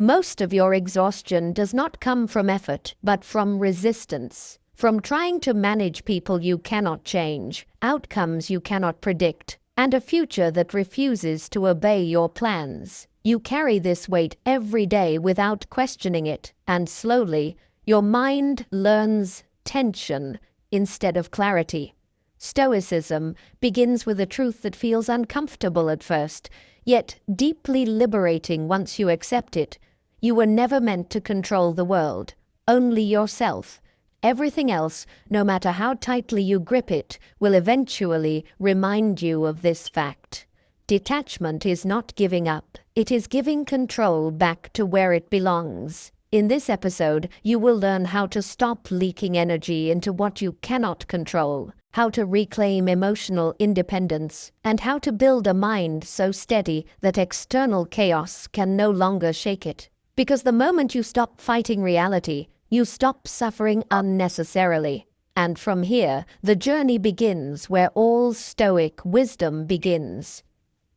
Most of your exhaustion does not come from effort, but from resistance. From trying to manage people you cannot change, outcomes you cannot predict, and a future that refuses to obey your plans. You carry this weight every day without questioning it, and slowly, your mind learns tension instead of clarity. Stoicism begins with a truth that feels uncomfortable at first, yet deeply liberating once you accept it. You were never meant to control the world, only yourself. Everything else, no matter how tightly you grip it, will eventually remind you of this fact. Detachment is not giving up, it is giving control back to where it belongs. In this episode, you will learn how to stop leaking energy into what you cannot control, how to reclaim emotional independence, and how to build a mind so steady that external chaos can no longer shake it. Because the moment you stop fighting reality, you stop suffering unnecessarily. And from here, the journey begins where all Stoic wisdom begins.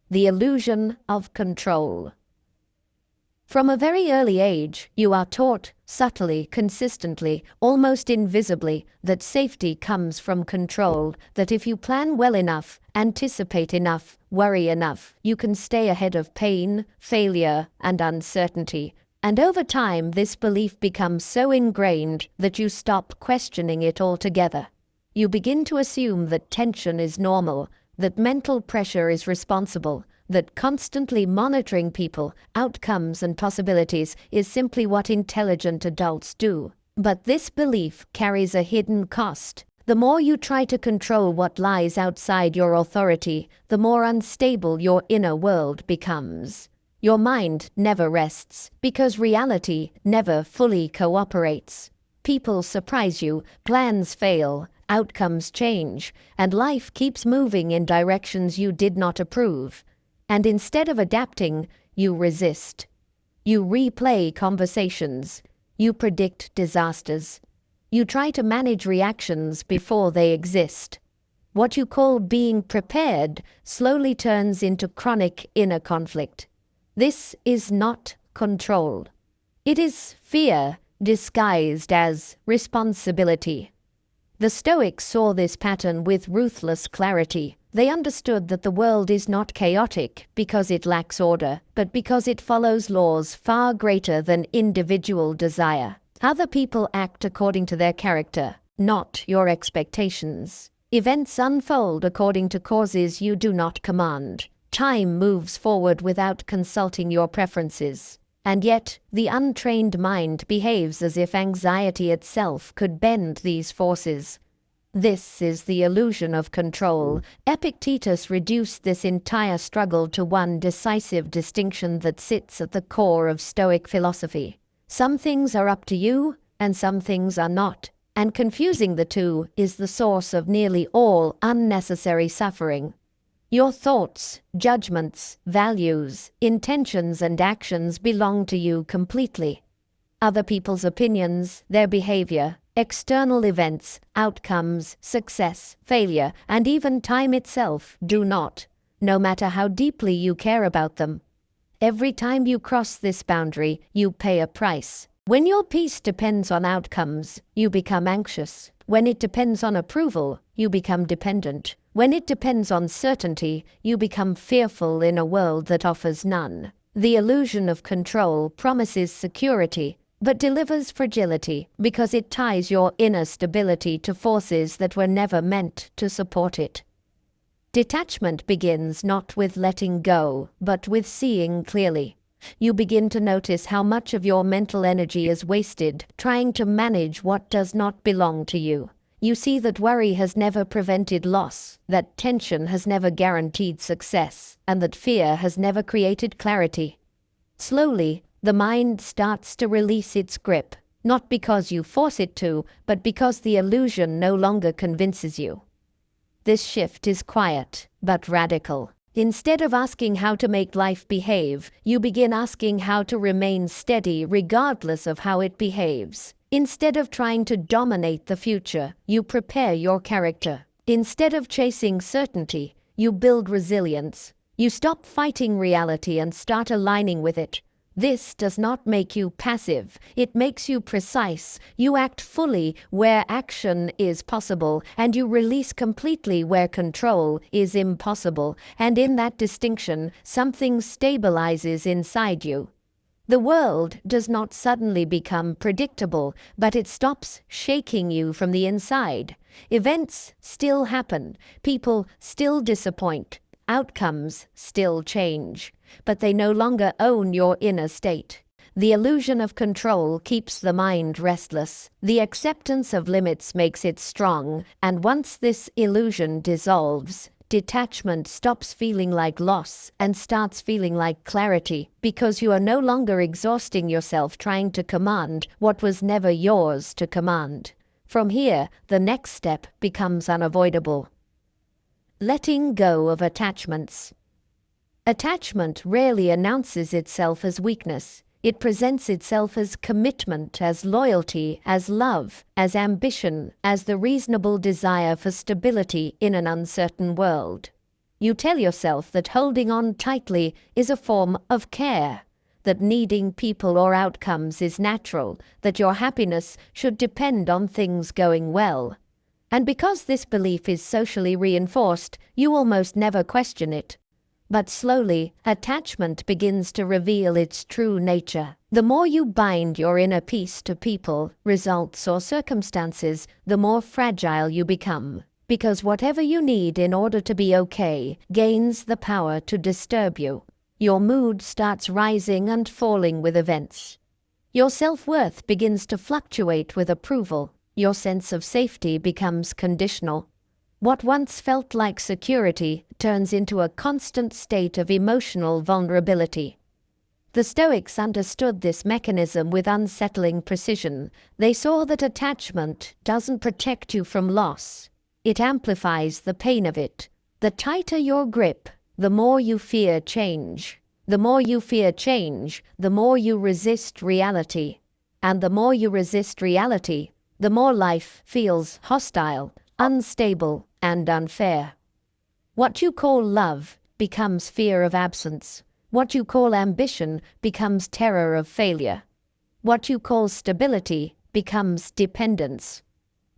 The illusion of control. From a very early age, you are taught, subtly, consistently, almost invisibly, that safety comes from control, that if you plan well enough, anticipate enough, worry enough, you can stay ahead of pain, failure, and uncertainty. And over time, this belief becomes so ingrained that you stop questioning it altogether. You begin to assume that tension is normal, that mental pressure is responsible, that constantly monitoring people, outcomes, and possibilities is simply what intelligent adults do. But this belief carries a hidden cost. The more you try to control what lies outside your authority, the more unstable your inner world becomes. Your mind never rests, because reality never fully cooperates. People surprise you, plans fail, outcomes change, and life keeps moving in directions you did not approve. And instead of adapting, you resist. You replay conversations. You predict disasters. You try to manage reactions before they exist. What you call being prepared slowly turns into chronic inner conflict. This is not control. It is fear disguised as responsibility. The Stoics saw this pattern with ruthless clarity. They understood that the world is not chaotic because it lacks order, but because it follows laws far greater than individual desire. Other people act according to their character, not your expectations. Events unfold according to causes you do not command. Time moves forward without consulting your preferences. And yet, the untrained mind behaves as if anxiety itself could bend these forces. This is the illusion of control. Epictetus reduced this entire struggle to one decisive distinction that sits at the core of Stoic philosophy. Some things are up to you, and some things are not. And confusing the two is the source of nearly all unnecessary suffering. Your thoughts, judgments, values, intentions, and actions belong to you completely. Other people's opinions, their behavior, external events, outcomes, success, failure, and even time itself do not, no matter how deeply you care about them. Every time you cross this boundary, you pay a price. When your peace depends on outcomes, you become anxious. When it depends on approval, you become dependent. When it depends on certainty, you become fearful in a world that offers none. The illusion of control promises security, but delivers fragility because it ties your inner stability to forces that were never meant to support it. Detachment begins not with letting go, but with seeing clearly. You begin to notice how much of your mental energy is wasted trying to manage what does not belong to you. You see that worry has never prevented loss, that tension has never guaranteed success, and that fear has never created clarity. Slowly, the mind starts to release its grip, not because you force it to, but because the illusion no longer convinces you. This shift is quiet, but radical. Instead of asking how to make life behave, you begin asking how to remain steady regardless of how it behaves. Instead of trying to dominate the future, you prepare your character. Instead of chasing certainty, you build resilience. You stop fighting reality and start aligning with it. This does not make you passive, it makes you precise. You act fully where action is possible, and you release completely where control is impossible. And in that distinction, something stabilizes inside you. The world does not suddenly become predictable, but it stops shaking you from the inside. Events still happen, people still disappoint, outcomes still change, but they no longer own your inner state. The illusion of control keeps the mind restless. The acceptance of limits makes it strong, and once this illusion dissolves, detachment stops feeling like loss and starts feeling like clarity, because you are no longer exhausting yourself trying to command what was never yours to command. From here, the next step becomes unavoidable. Letting go of attachments. Attachment rarely announces itself as weakness. It presents itself as commitment, as loyalty, as love, as ambition, as the reasonable desire for stability in an uncertain world. You tell yourself that holding on tightly is a form of care, that needing people or outcomes is natural, that your happiness should depend on things going well. And because this belief is socially reinforced, you almost never question it. But slowly, attachment begins to reveal its true nature. The more you bind your inner peace to people, results, or circumstances, the more fragile you become. Because whatever you need in order to be okay gains the power to disturb you. Your mood starts rising and falling with events. Your self-worth begins to fluctuate with approval. Your sense of safety becomes conditional. What once felt like security turns into a constant state of emotional vulnerability. The Stoics understood this mechanism with unsettling precision. They saw that attachment doesn't protect you from loss. It amplifies the pain of it. The tighter your grip, the more you fear change. The more you fear change, the more you resist reality. And the more you resist reality, the more life feels hostile, unstable, and unfair. What you call love becomes fear of absence. What you call ambition becomes terror of failure. What you call stability becomes dependence.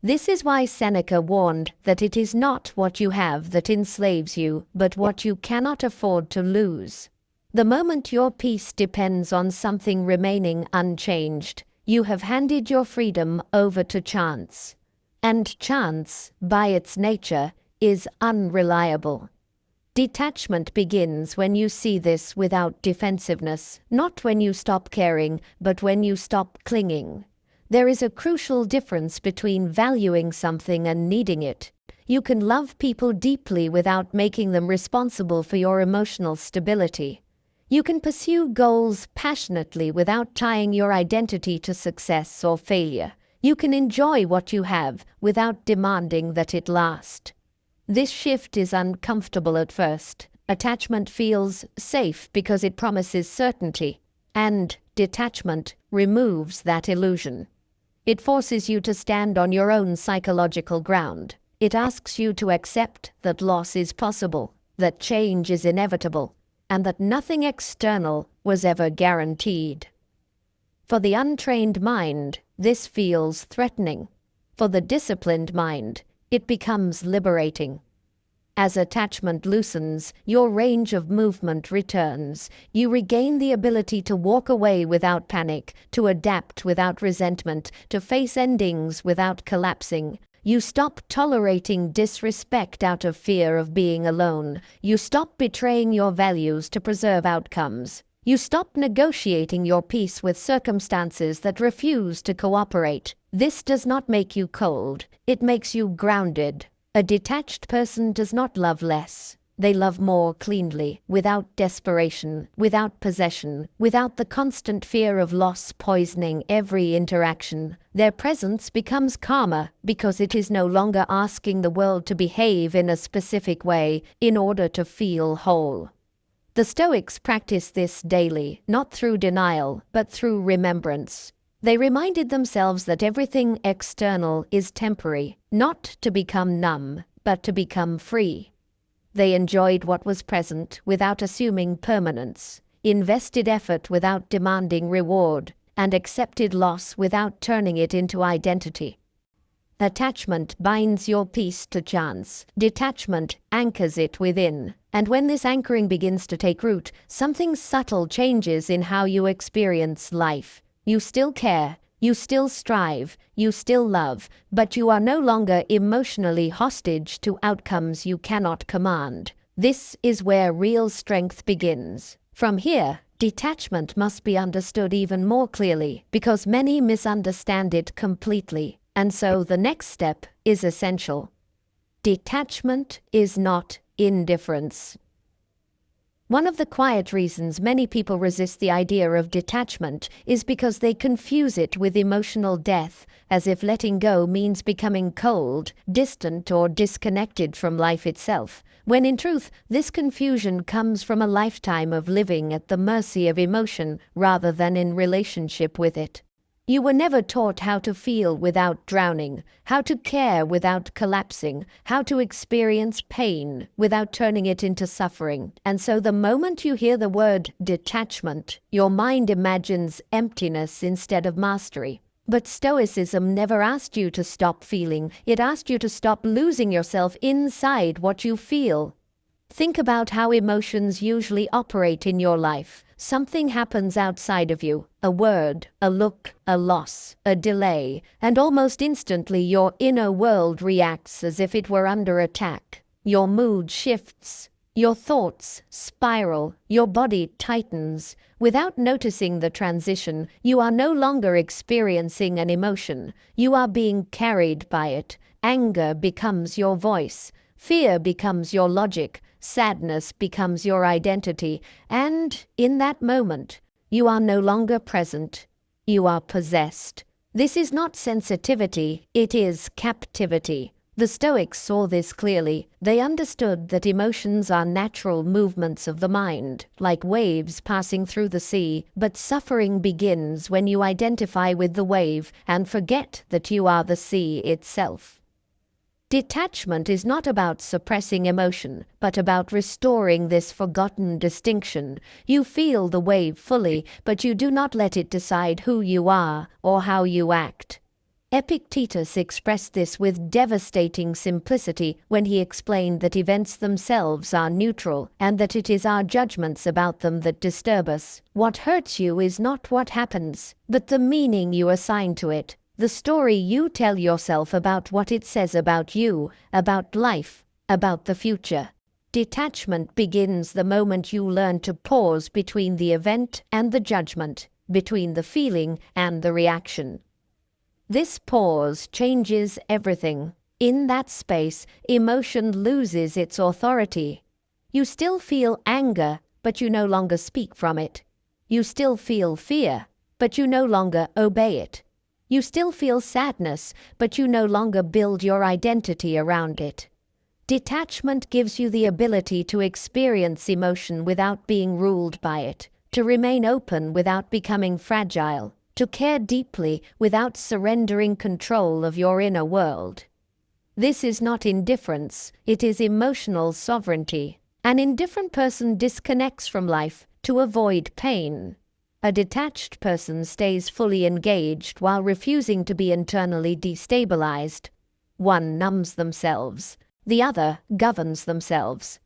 This is why Seneca warned that it is not what you have that enslaves you, but what you cannot afford to lose. The moment your peace depends on something remaining unchanged, you have handed your freedom over to chance. And chance, by its nature, is unreliable. Detachment begins when you see this without defensiveness, not when you stop caring, but when you stop clinging. There is a crucial difference between valuing something and needing it. You can love people deeply without making them responsible for your emotional stability. You can pursue goals passionately without tying your identity to success or failure. You can enjoy what you have without demanding that it last. This shift is uncomfortable at first. Attachment feels safe because it promises certainty, and detachment removes that illusion. It forces you to stand on your own psychological ground. It asks you to accept that loss is possible, that change is inevitable, and that nothing external was ever guaranteed. For the untrained mind, this feels threatening. For the disciplined mind, it becomes liberating. As attachment loosens, your range of movement returns. You regain the ability to walk away without panic, to adapt without resentment, to face endings without collapsing. You stop tolerating disrespect out of fear of being alone. You stop betraying your values to preserve outcomes. You stop negotiating your peace with circumstances that refuse to cooperate. This does not make you cold. It makes you grounded. A detached person does not love less. They love more cleanly, without desperation, without possession, without the constant fear of loss poisoning every interaction. Their presence becomes calmer because it is no longer asking the world to behave in a specific way in order to feel whole. The Stoics practiced this daily, not through denial, but through remembrance. They reminded themselves that everything external is temporary, not to become numb, but to become free. They enjoyed what was present without assuming permanence. invested effort without demanding reward, and accepted loss without turning it into identity. Attachment binds your peace to chance. Detachment anchors it within. And when this anchoring begins to take root, something subtle changes in how you experience life. You still care, you still strive, you still love, but you are no longer emotionally hostage to outcomes you cannot command. This is where real strength begins. From here, detachment must be understood even more clearly, because many misunderstand it completely. And so the next step is essential. Detachment is not indifference. One of the quiet reasons many people resist the idea of detachment is because they confuse it with emotional death, as if letting go means becoming cold, distant, or disconnected from life itself, when in truth, this confusion comes from a lifetime of living at the mercy of emotion rather than in relationship with it. You were never taught how to feel without drowning, how to care without collapsing, how to experience pain without turning it into suffering. And so the moment you hear the word detachment, your mind imagines emptiness instead of mastery. But Stoicism never asked you to stop feeling. It asked you to stop losing yourself inside what you feel. Think about how emotions usually operate in your life. Something happens outside of you, a word, a look, a loss, a delay, and almost instantly your inner world reacts as if it were under attack. Your mood shifts, your thoughts spiral, your body tightens. Without noticing the transition, you are no longer experiencing an emotion. You are being carried by it. Anger becomes your voice. Fear becomes your logic. Sadness becomes your identity, and in that moment, you are no longer present. You are possessed. This is not sensitivity, it is captivity. The Stoics saw this clearly. They understood that emotions are natural movements of the mind, like waves passing through the sea, but suffering begins when you identify with the wave and forget that you are the sea itself. Detachment is not about suppressing emotion, but about restoring this forgotten distinction. You feel the wave fully, but you do not let it decide who you are or how you act. Epictetus expressed this with devastating simplicity when he explained that events themselves are neutral and that it is our judgments about them that disturb us. What hurts you is not what happens, but the meaning you assign to it. The story you tell yourself about what it says about you, about life, about the future. Detachment begins the moment you learn to pause between the event and the judgment, between the feeling and the reaction. This pause changes everything. In that space, emotion loses its authority. You still feel anger, but you no longer speak from it. You still feel fear, but you no longer obey it. You still feel sadness, but you no longer build your identity around it. Detachment gives you the ability to experience emotion without being ruled by it, to remain open without becoming fragile, to care deeply without surrendering control of your inner world. This is not indifference, it is emotional sovereignty. An indifferent person disconnects from life to avoid pain. A detached person stays fully engaged while refusing to be internally destabilized. One numbs themselves, the other governs themselves.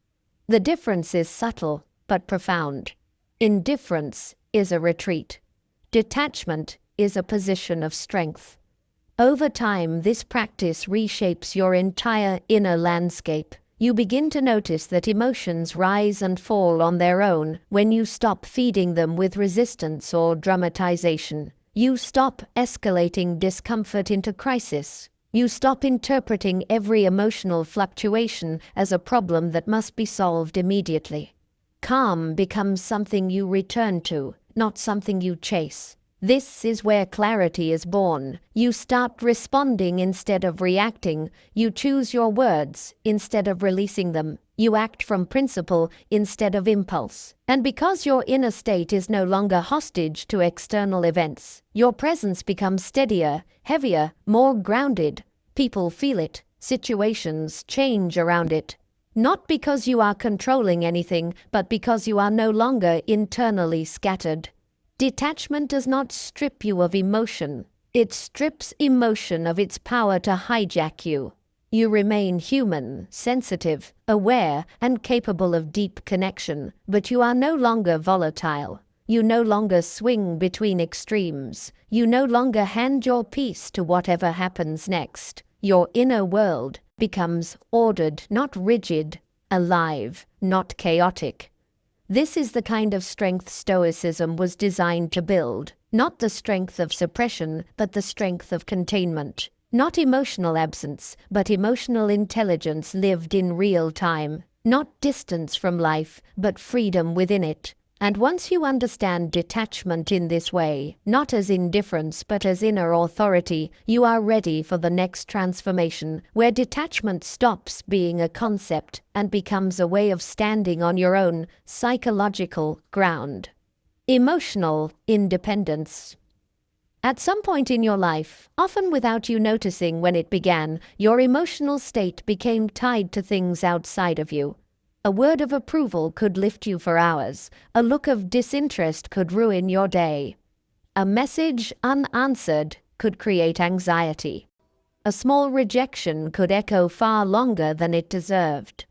The difference is subtle but profound. Indifference is a retreat. Detachment is a position of strength. Over time, this practice reshapes your entire inner landscape. You begin to notice that emotions rise and fall on their own when you stop feeding them with resistance or dramatization. You stop escalating discomfort into crisis. You stop interpreting every emotional fluctuation as a problem that must be solved immediately. Calm becomes something you return to, not something you chase. This is where clarity is born. You start responding instead of reacting. You choose your words instead of releasing them. You act from principle instead of impulse. And because your inner state is no longer hostage to external events, your presence becomes steadier, heavier, more grounded. People feel it. Situations change around it. Not because you are controlling anything, but because you are no longer internally scattered. Detachment does not strip you of emotion. It strips emotion of its power to hijack you. You remain human, sensitive, aware, and capable of deep connection, but you are no longer volatile. You no longer swing between extremes. You no longer hand your peace to whatever happens next. Your inner world becomes ordered, not rigid, alive, not chaotic. This is the kind of strength Stoicism was designed to build. Not the strength of suppression, but the strength of containment. Not emotional absence, but emotional intelligence lived in real time. Not distance from life, but freedom within it. And once you understand detachment in this way, not as indifference but as inner authority, you are ready for the next transformation, where detachment stops being a concept and becomes a way of standing on your own psychological ground. Emotional independence. At some point in your life, often without you noticing when it began, your emotional state became tied to things outside of you. A word of approval could lift you for hours. A look of disinterest could ruin your day. A message unanswered could create anxiety. A small rejection could echo far longer than it deserved.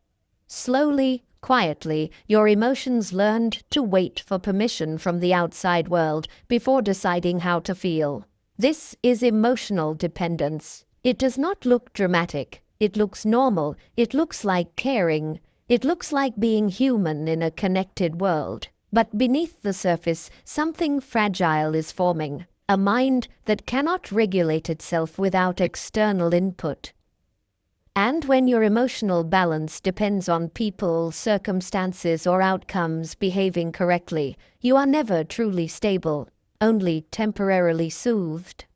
Slowly, quietly, your emotions learned to wait for permission from the outside world before deciding how to feel. This is emotional dependence. It does not look dramatic. It looks normal. It looks like caring. It looks like being human in a connected world. But beneath the surface, something fragile is forming. A mind that cannot regulate itself without external input. And when your emotional balance depends on people, circumstances, or outcomes behaving correctly, you are never truly stable, only temporarily soothed.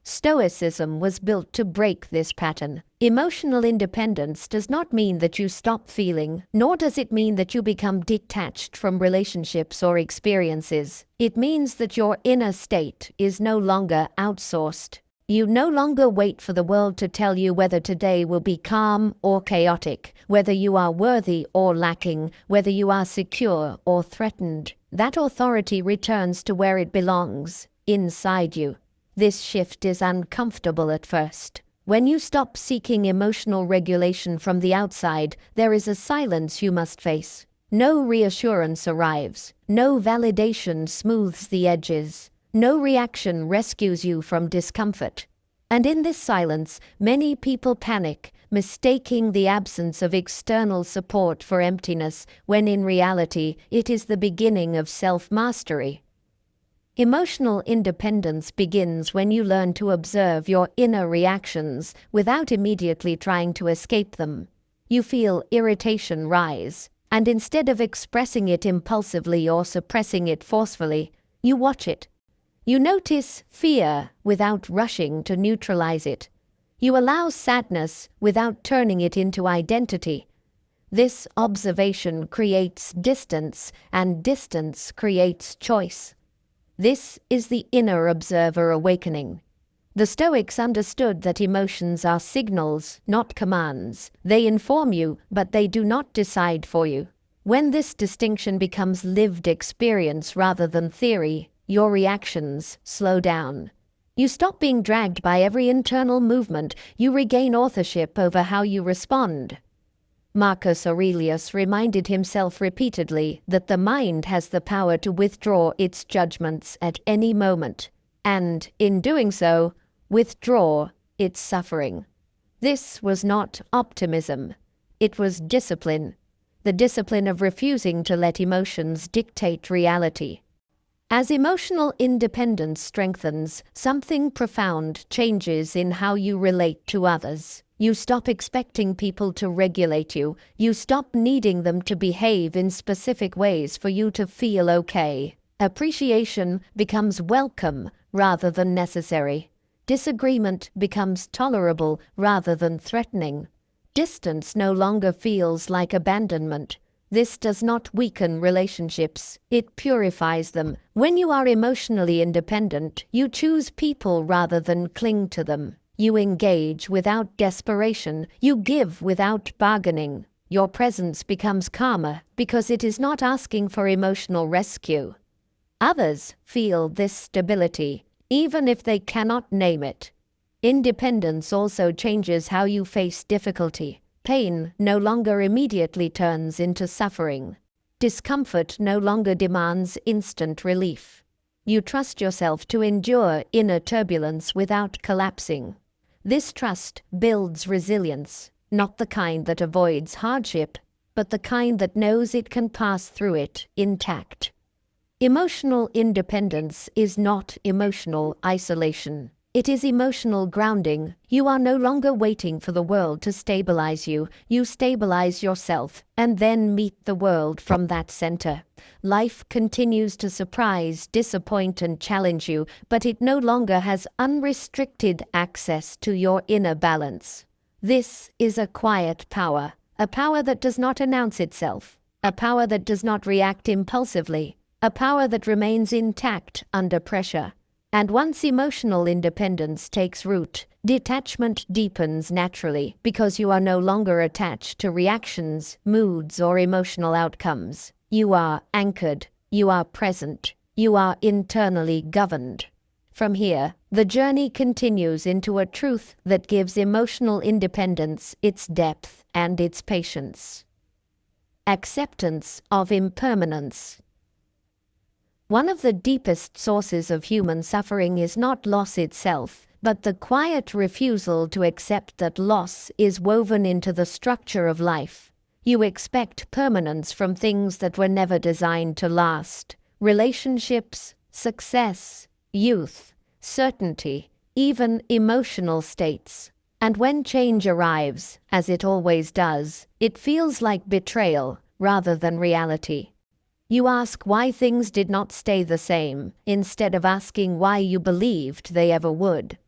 Stoicism was built to break this pattern. Emotional independence does not mean that you stop feeling, nor does it mean that you become detached from relationships or experiences. It means that your inner state is no longer outsourced. You no longer wait for the world to tell you whether today will be calm or chaotic, whether you are worthy or lacking, whether you are secure or threatened. That authority returns to where it belongs, inside you. This shift is uncomfortable at first. When you stop seeking emotional regulation from the outside, there is a silence you must face. No reassurance arrives. No validation smooths the edges. No reaction rescues you from discomfort. And in this silence, many people panic, mistaking the absence of external support for emptiness, when in reality, it is the beginning of self-mastery. Emotional independence begins when you learn to observe your inner reactions without immediately trying to escape them. You feel irritation rise, and instead of expressing it impulsively or suppressing it forcefully, you watch it. You notice fear without rushing to neutralize it. You allow sadness without turning it into identity. This observation creates distance, and distance creates choice. This is the inner observer awakening. The Stoics understood that emotions are signals, not commands. They inform you, but they do not decide for you. When this distinction becomes lived experience rather than theory, your reactions slow down. You stop being dragged by every internal movement. You regain authorship over how you respond. Marcus Aurelius reminded himself repeatedly that the mind has the power to withdraw its judgments at any moment, and, in doing so, withdraw its suffering. This was not optimism. It was discipline, the discipline of refusing to let emotions dictate reality. As emotional independence strengthens, something profound changes in how you relate to others. You stop expecting people to regulate you. You stop needing them to behave in specific ways for you to feel okay. Appreciation becomes welcome rather than necessary. Disagreement becomes tolerable rather than threatening. Distance no longer feels like abandonment. This does not weaken relationships. It purifies them. When you are emotionally independent, you choose people rather than cling to them. You engage without desperation. You give without bargaining. Your presence becomes calmer because it is not asking for emotional rescue. Others feel this stability, even if they cannot name it. Independence also changes how you face difficulty. Pain no longer immediately turns into suffering. Discomfort no longer demands instant relief. You trust yourself to endure inner turbulence without collapsing. This trust builds resilience, not the kind that avoids hardship, but the kind that knows it can pass through it intact. Emotional independence is not emotional isolation. It is emotional grounding. You are no longer waiting for the world to stabilize you. You stabilize yourself and then meet the world from that center. Life continues to surprise, disappoint, and challenge you, but it no longer has unrestricted access to your inner balance. This is a quiet power, a power that does not announce itself, a power that does not react impulsively, a power that remains intact under pressure. And once emotional independence takes root, detachment deepens naturally because you are no longer attached to reactions, moods, or emotional outcomes. You are anchored, you are present, you are internally governed. From here, the journey continues into a truth that gives emotional independence its depth and its patience. Acceptance of impermanence. One of the deepest sources of human suffering is not loss itself, but the quiet refusal to accept that loss is woven into the structure of life. You expect permanence from things that were never designed to last. Relationships, success, youth, certainty, even emotional states. And when change arrives, as it always does, it feels like betrayal rather than reality. You ask why things did not stay the same, instead of asking why you believed they ever would.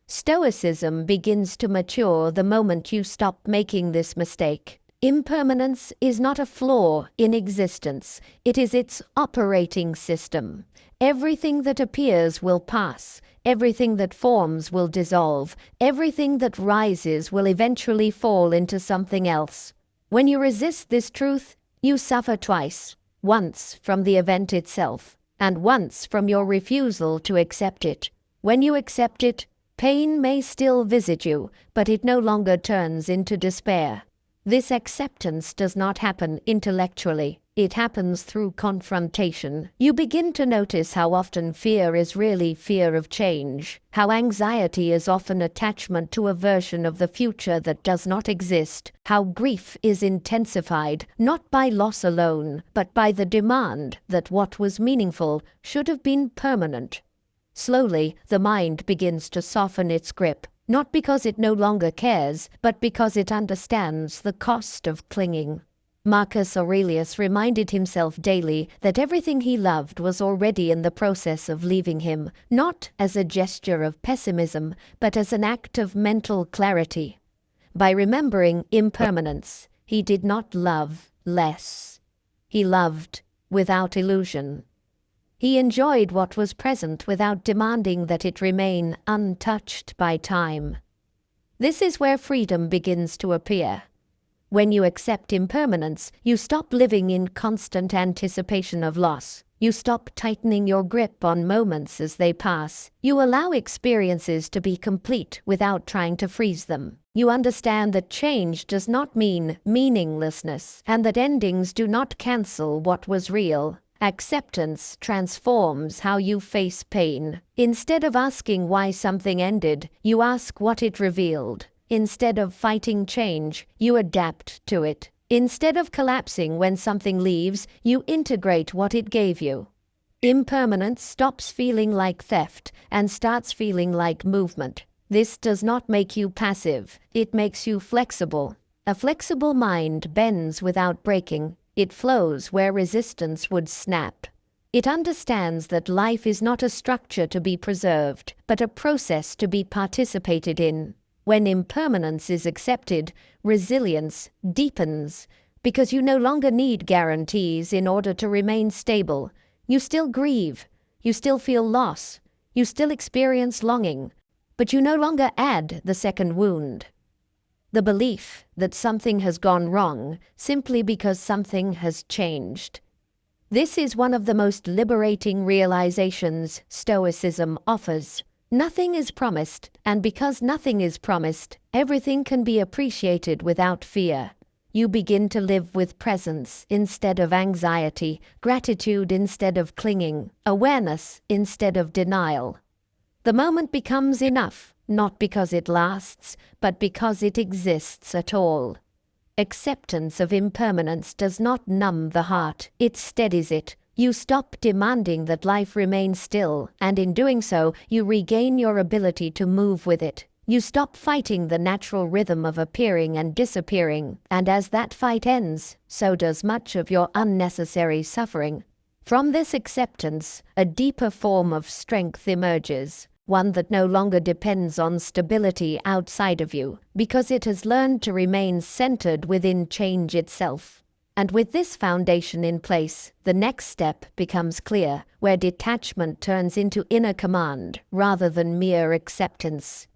Stoicism begins to mature the moment you stop making this mistake. Impermanence is not a flaw in existence, it is its operating system. Everything that appears will pass, everything that forms will dissolve, everything that rises will eventually fall into something else. When you resist this truth, you suffer twice. Once from the event itself, and once from your refusal to accept it. When you accept it, pain may still visit you, but it no longer turns into despair. This acceptance does not happen intellectually. It happens through confrontation. You begin to notice how often fear is really fear of change, how anxiety is often attachment to a version of the future that does not exist, how grief is intensified not by loss alone, but by the demand that what was meaningful should have been permanent. Slowly, the mind begins to soften its grip, not because it no longer cares, but because it understands the cost of clinging. Marcus Aurelius reminded himself daily that everything he loved was already in the process of leaving him, not as a gesture of pessimism, but as an act of mental clarity. By remembering impermanence, he did not love less. He loved without illusion. He enjoyed what was present without demanding that it remain untouched by time. This is where freedom begins to appear. When you accept impermanence, you stop living in constant anticipation of loss. You stop tightening your grip on moments as they pass. You allow experiences to be complete without trying to freeze them. You understand that change does not mean meaninglessness, and that endings do not cancel what was real. Acceptance transforms how you face pain. Instead of asking why something ended, you ask what it revealed. Instead of fighting change, you adapt to it. Instead of collapsing when something leaves, you integrate what it gave you. Impermanence stops feeling like theft and starts feeling like movement. This does not make you passive, it makes you flexible. A flexible mind bends without breaking. It flows where resistance would snap. It understands that life is not a structure to be preserved, but a process to be participated in. When impermanence is accepted, resilience deepens, because you no longer need guarantees in order to remain stable. You still grieve, you still feel loss, you still experience longing, but you no longer add the second wound. the belief that something has gone wrong simply because something has changed. This is one of the most liberating realizations Stoicism offers. Nothing is promised, and because nothing is promised, everything can be appreciated without fear. You begin to live with presence instead of anxiety, gratitude instead of clinging, awareness instead of denial. The moment becomes enough, not because it lasts, but because it exists at all. Acceptance of impermanence does not numb the heart, it steadies it. You stop demanding that life remain still, and in doing so, you regain your ability to move with it. You stop fighting the natural rhythm of appearing and disappearing, and as that fight ends, so does much of your unnecessary suffering. From this acceptance, a deeper form of strength emerges, one that no longer depends on stability outside of you, because it has learned to remain centered within change itself. And with this foundation in place, the next step becomes clear, where detachment turns into inner command rather than mere acceptance.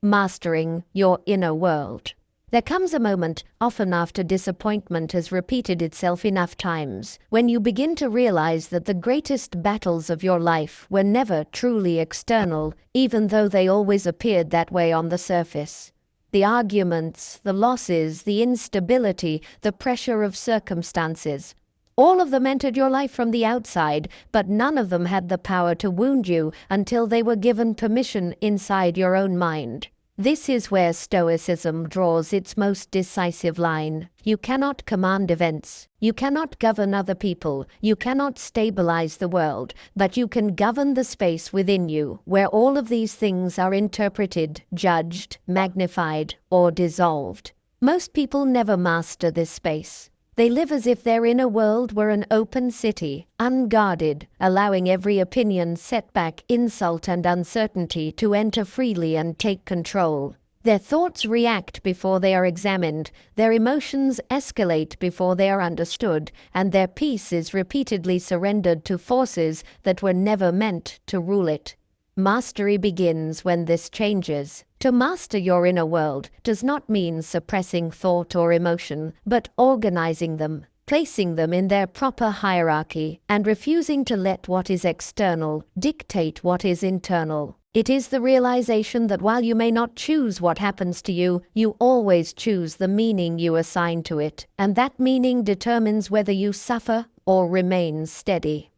Mastering your inner world. There comes a moment, often after disappointment has repeated itself enough times, when you begin to realize that the greatest battles of your life were never truly external, even though they always appeared that way on the surface. The arguments, the losses, the instability, the pressure of circumstances. All of them entered your life from the outside, but none of them had the power to wound you until they were given permission inside your own mind. This is where Stoicism draws its most decisive line. You cannot command events. You cannot govern other people. You cannot stabilize the world, but you can govern the space within you, where all of these things are interpreted, judged, magnified, or dissolved. Most people never master this space. They live as if their inner world were an open city, unguarded, allowing every opinion, setback, insult, and uncertainty to enter freely and take control. Their thoughts react before they are examined, their emotions escalate before they are understood, and their peace is repeatedly surrendered to forces that were never meant to rule it. Mastery begins when this changes. To master your inner world does not mean suppressing thought or emotion, but organizing them, placing them in their proper hierarchy, and refusing to let what is external dictate what is internal. It is the realization that while you may not choose what happens to you, you always choose the meaning you assign to it, and that meaning determines whether you suffer or remain steady.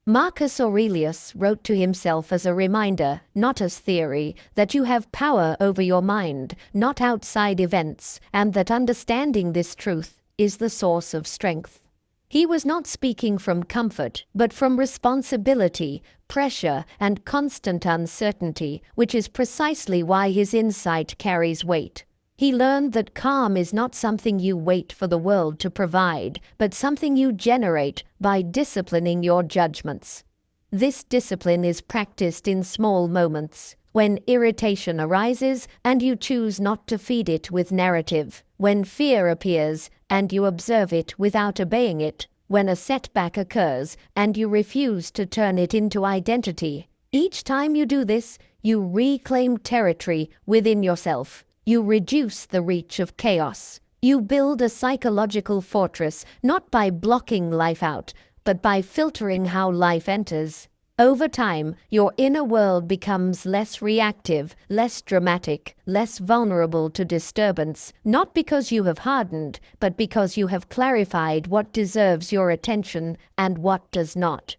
Marcus Aurelius wrote to himself as a reminder, not as theory, that you have power over your mind, not outside events, and that understanding this truth is the source of strength. He was not speaking from comfort, but from responsibility, pressure, and constant uncertainty, which is precisely why his insight carries weight. He learned that calm is not something you wait for the world to provide, but something you generate by disciplining your judgments. This discipline is practiced in small moments, when irritation arises and you choose not to feed it with narrative, when fear appears and you observe it without obeying it, when a setback occurs and you refuse to turn it into identity. Each time you do this, you reclaim territory within yourself. You reduce the reach of chaos. You build a psychological fortress, not by blocking life out, but by filtering how life enters. Over time, your inner world becomes less reactive, less dramatic, less vulnerable to disturbance, not because you have hardened, but because you have clarified what deserves your attention and what does not.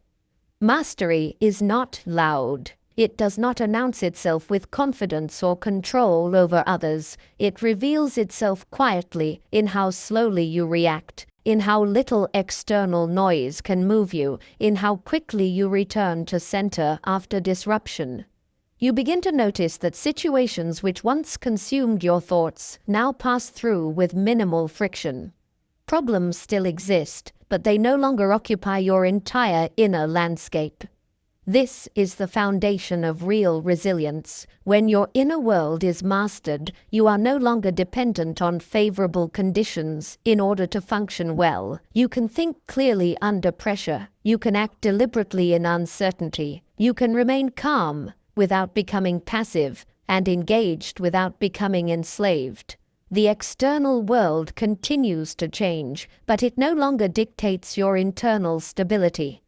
Mastery is not loud. It does not announce itself with confidence or control over others. It reveals itself quietly in how slowly you react, in how little external noise can move you, in how quickly you return to center after disruption. You begin to notice that situations which once consumed your thoughts now pass through with minimal friction. Problems still exist, but they no longer occupy your entire inner landscape. This is the foundation of real resilience. When your inner world is mastered, you are no longer dependent on favorable conditions in order to function well. You can think clearly under pressure. You can act deliberately in uncertainty. You can remain calm without becoming passive, and engaged without becoming enslaved. The external world continues to change, but it no longer dictates your internal stability.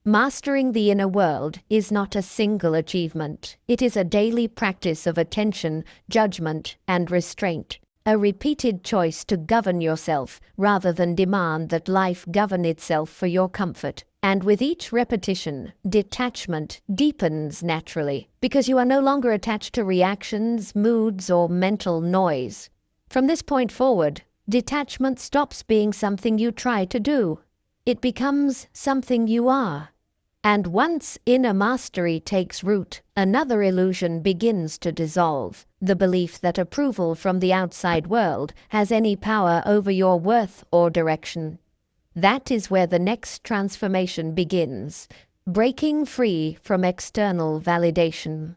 Mastering the inner world is not a single achievement. It is a daily practice of attention, judgment, and restraint. A repeated choice to govern yourself rather than demand that life govern itself for your comfort. And with each repetition, detachment deepens naturally, because you are no longer attached to reactions, moods, or mental noise. From this point forward, detachment stops being something you try to do. It becomes something you are. And once inner mastery takes root, another illusion begins to dissolve: the belief that approval from the outside world has any power over your worth or direction. That is where the next transformation begins, breaking free from external validation.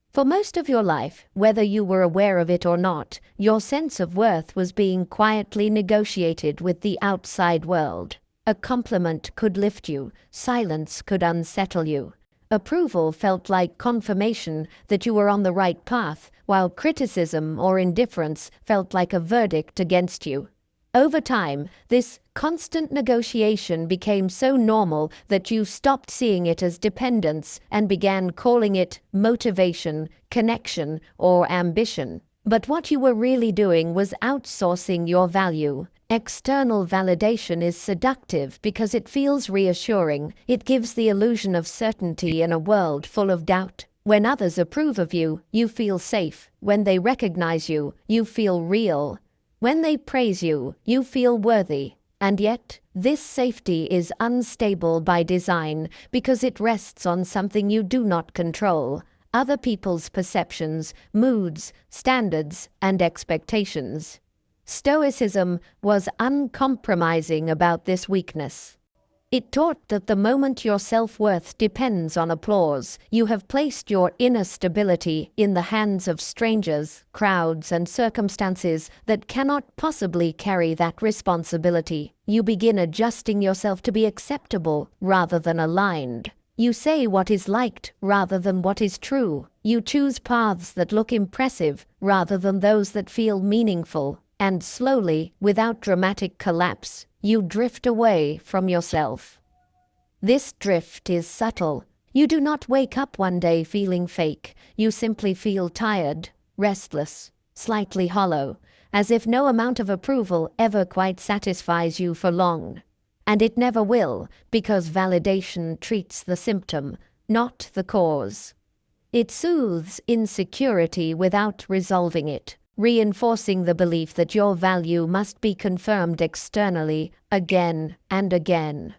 For most of your life, whether you were aware of it or not, your sense of worth was being quietly negotiated with the outside world. A compliment could lift you, silence could unsettle you. Approval felt like confirmation that you were on the right path, while criticism or indifference felt like a verdict against you. Over time, this constant negotiation became so normal that you stopped seeing it as dependence and began calling it motivation, connection, or ambition. But what you were really doing was outsourcing your value. External validation is seductive because it feels reassuring. It gives the illusion of certainty in a world full of doubt. When others approve of you, you feel safe. When they recognize you, you feel real. When they praise you, you feel worthy. And yet, this safety is unstable by design because it rests on something you do not control: other people's perceptions, moods, standards, and expectations. Stoicism was uncompromising about this weakness. It taught that the moment your self-worth depends on applause, you have placed your inner stability in the hands of strangers, crowds, and circumstances that cannot possibly carry that responsibility. You begin adjusting yourself to be acceptable rather than aligned. You say what is liked rather than what is true. You choose paths that look impressive rather than those that feel meaningful. And slowly, without dramatic collapse, you drift away from yourself. This drift is subtle. You do not wake up one day feeling fake. You simply feel tired, restless, slightly hollow, as if no amount of approval ever quite satisfies you for long. And it never will, because validation treats the symptom, not the cause. It soothes insecurity without resolving it, reinforcing the belief that your value must be confirmed externally again and again.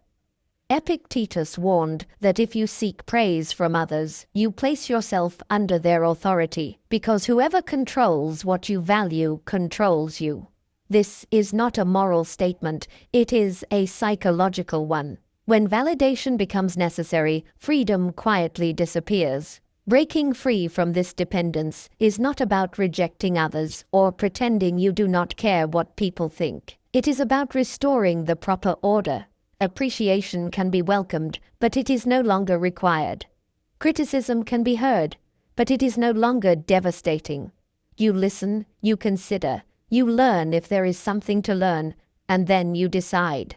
Epictetus warned that if you seek praise from others, you place yourself under their authority, because whoever controls what you value controls you. This is not a moral statement, it is a psychological one. When validation becomes necessary, freedom quietly disappears. Breaking free from this dependence is not about rejecting others or pretending you do not care what people think. It is about restoring the proper order. Appreciation can be welcomed, but it is no longer required. Criticism can be heard, but it is no longer devastating. You listen, you consider, you learn if there is something to learn, and then you decide.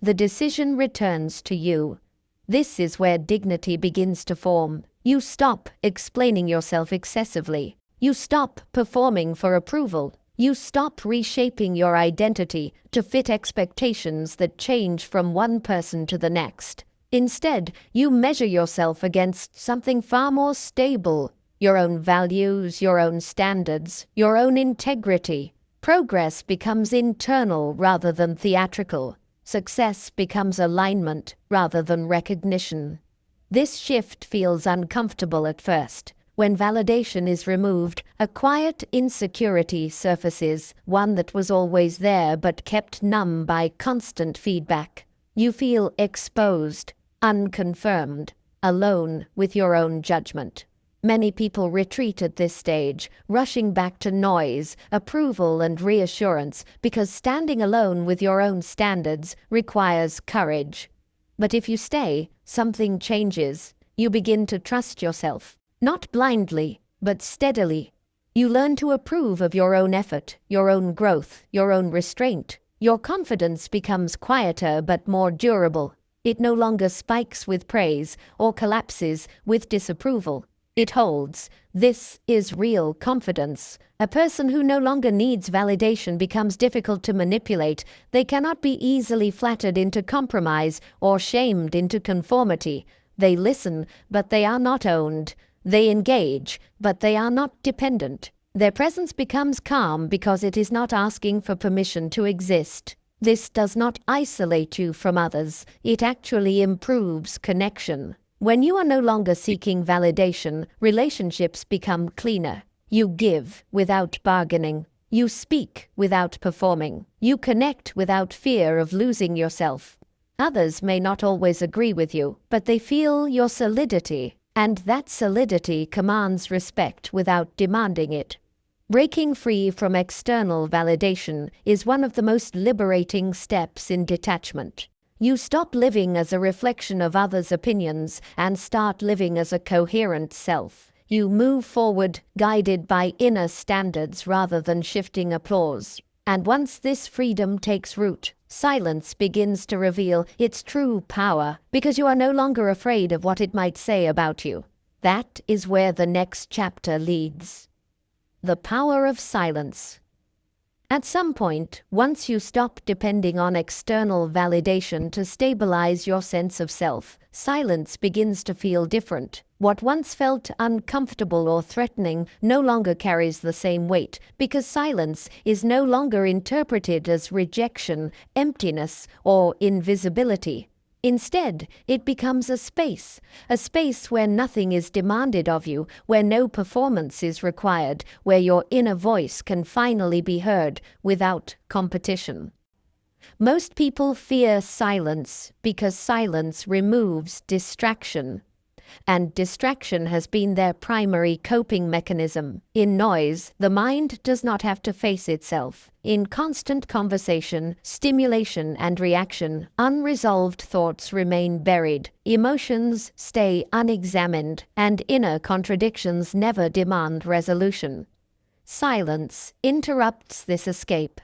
The decision returns to you. This is where dignity begins to form. You stop explaining yourself excessively. You stop performing for approval. You stop reshaping your identity to fit expectations that change from one person to the next. Instead, you measure yourself against something far more stable: your own values, your own standards, your own integrity. Progress becomes internal rather than theatrical. Success becomes alignment rather than recognition. This shift feels uncomfortable at first. When validation is removed, a quiet insecurity surfaces, one that was always there but kept numb by constant feedback. You feel exposed, unconfirmed, alone with your own judgment. Many people retreat at this stage, rushing back to noise, approval, and reassurance, because standing alone with your own standards requires courage. But if you stay, something changes. You begin to trust yourself. Not blindly, but steadily. You learn to approve of your own effort, your own growth, your own restraint. Your confidence becomes quieter but more durable. It no longer spikes with praise or collapses with disapproval. It holds. This is real confidence. A person who no longer needs validation becomes difficult to manipulate. They cannot be easily flattered into compromise or shamed into conformity. They listen, but they are not owned. They engage, but they are not dependent. Their presence becomes calm because it is not asking for permission to exist. This does not isolate you from others. It actually improves connection. When you are no longer seeking validation, relationships become cleaner. You give without bargaining. You speak without performing. You connect without fear of losing yourself. Others may not always agree with you, but they feel your solidity, and that solidity commands respect without demanding it. Breaking free from external validation is one of the most liberating steps in detachment. You stop living as a reflection of others' opinions and start living as a coherent self. You move forward, guided by inner standards rather than shifting applause. And once this freedom takes root, silence begins to reveal its true power, because you are no longer afraid of what it might say about you. That is where the next chapter leads. The power of silence. At some point, once you stop depending on external validation to stabilize your sense of self, silence begins to feel different. What once felt uncomfortable or threatening no longer carries the same weight, because silence is no longer interpreted as rejection, emptiness, or invisibility. Instead, it becomes a space where nothing is demanded of you, where no performance is required, where your inner voice can finally be heard without competition. Most people fear silence because silence removes distraction, and distraction has been their primary coping mechanism. In noise, the mind does not have to face itself. In constant conversation, stimulation, and reaction, unresolved thoughts remain buried, emotions stay unexamined, and inner contradictions never demand resolution. Silence interrupts this escape.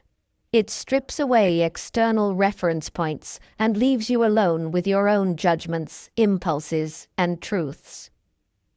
It strips away external reference points and leaves you alone with your own judgments, impulses, and truths.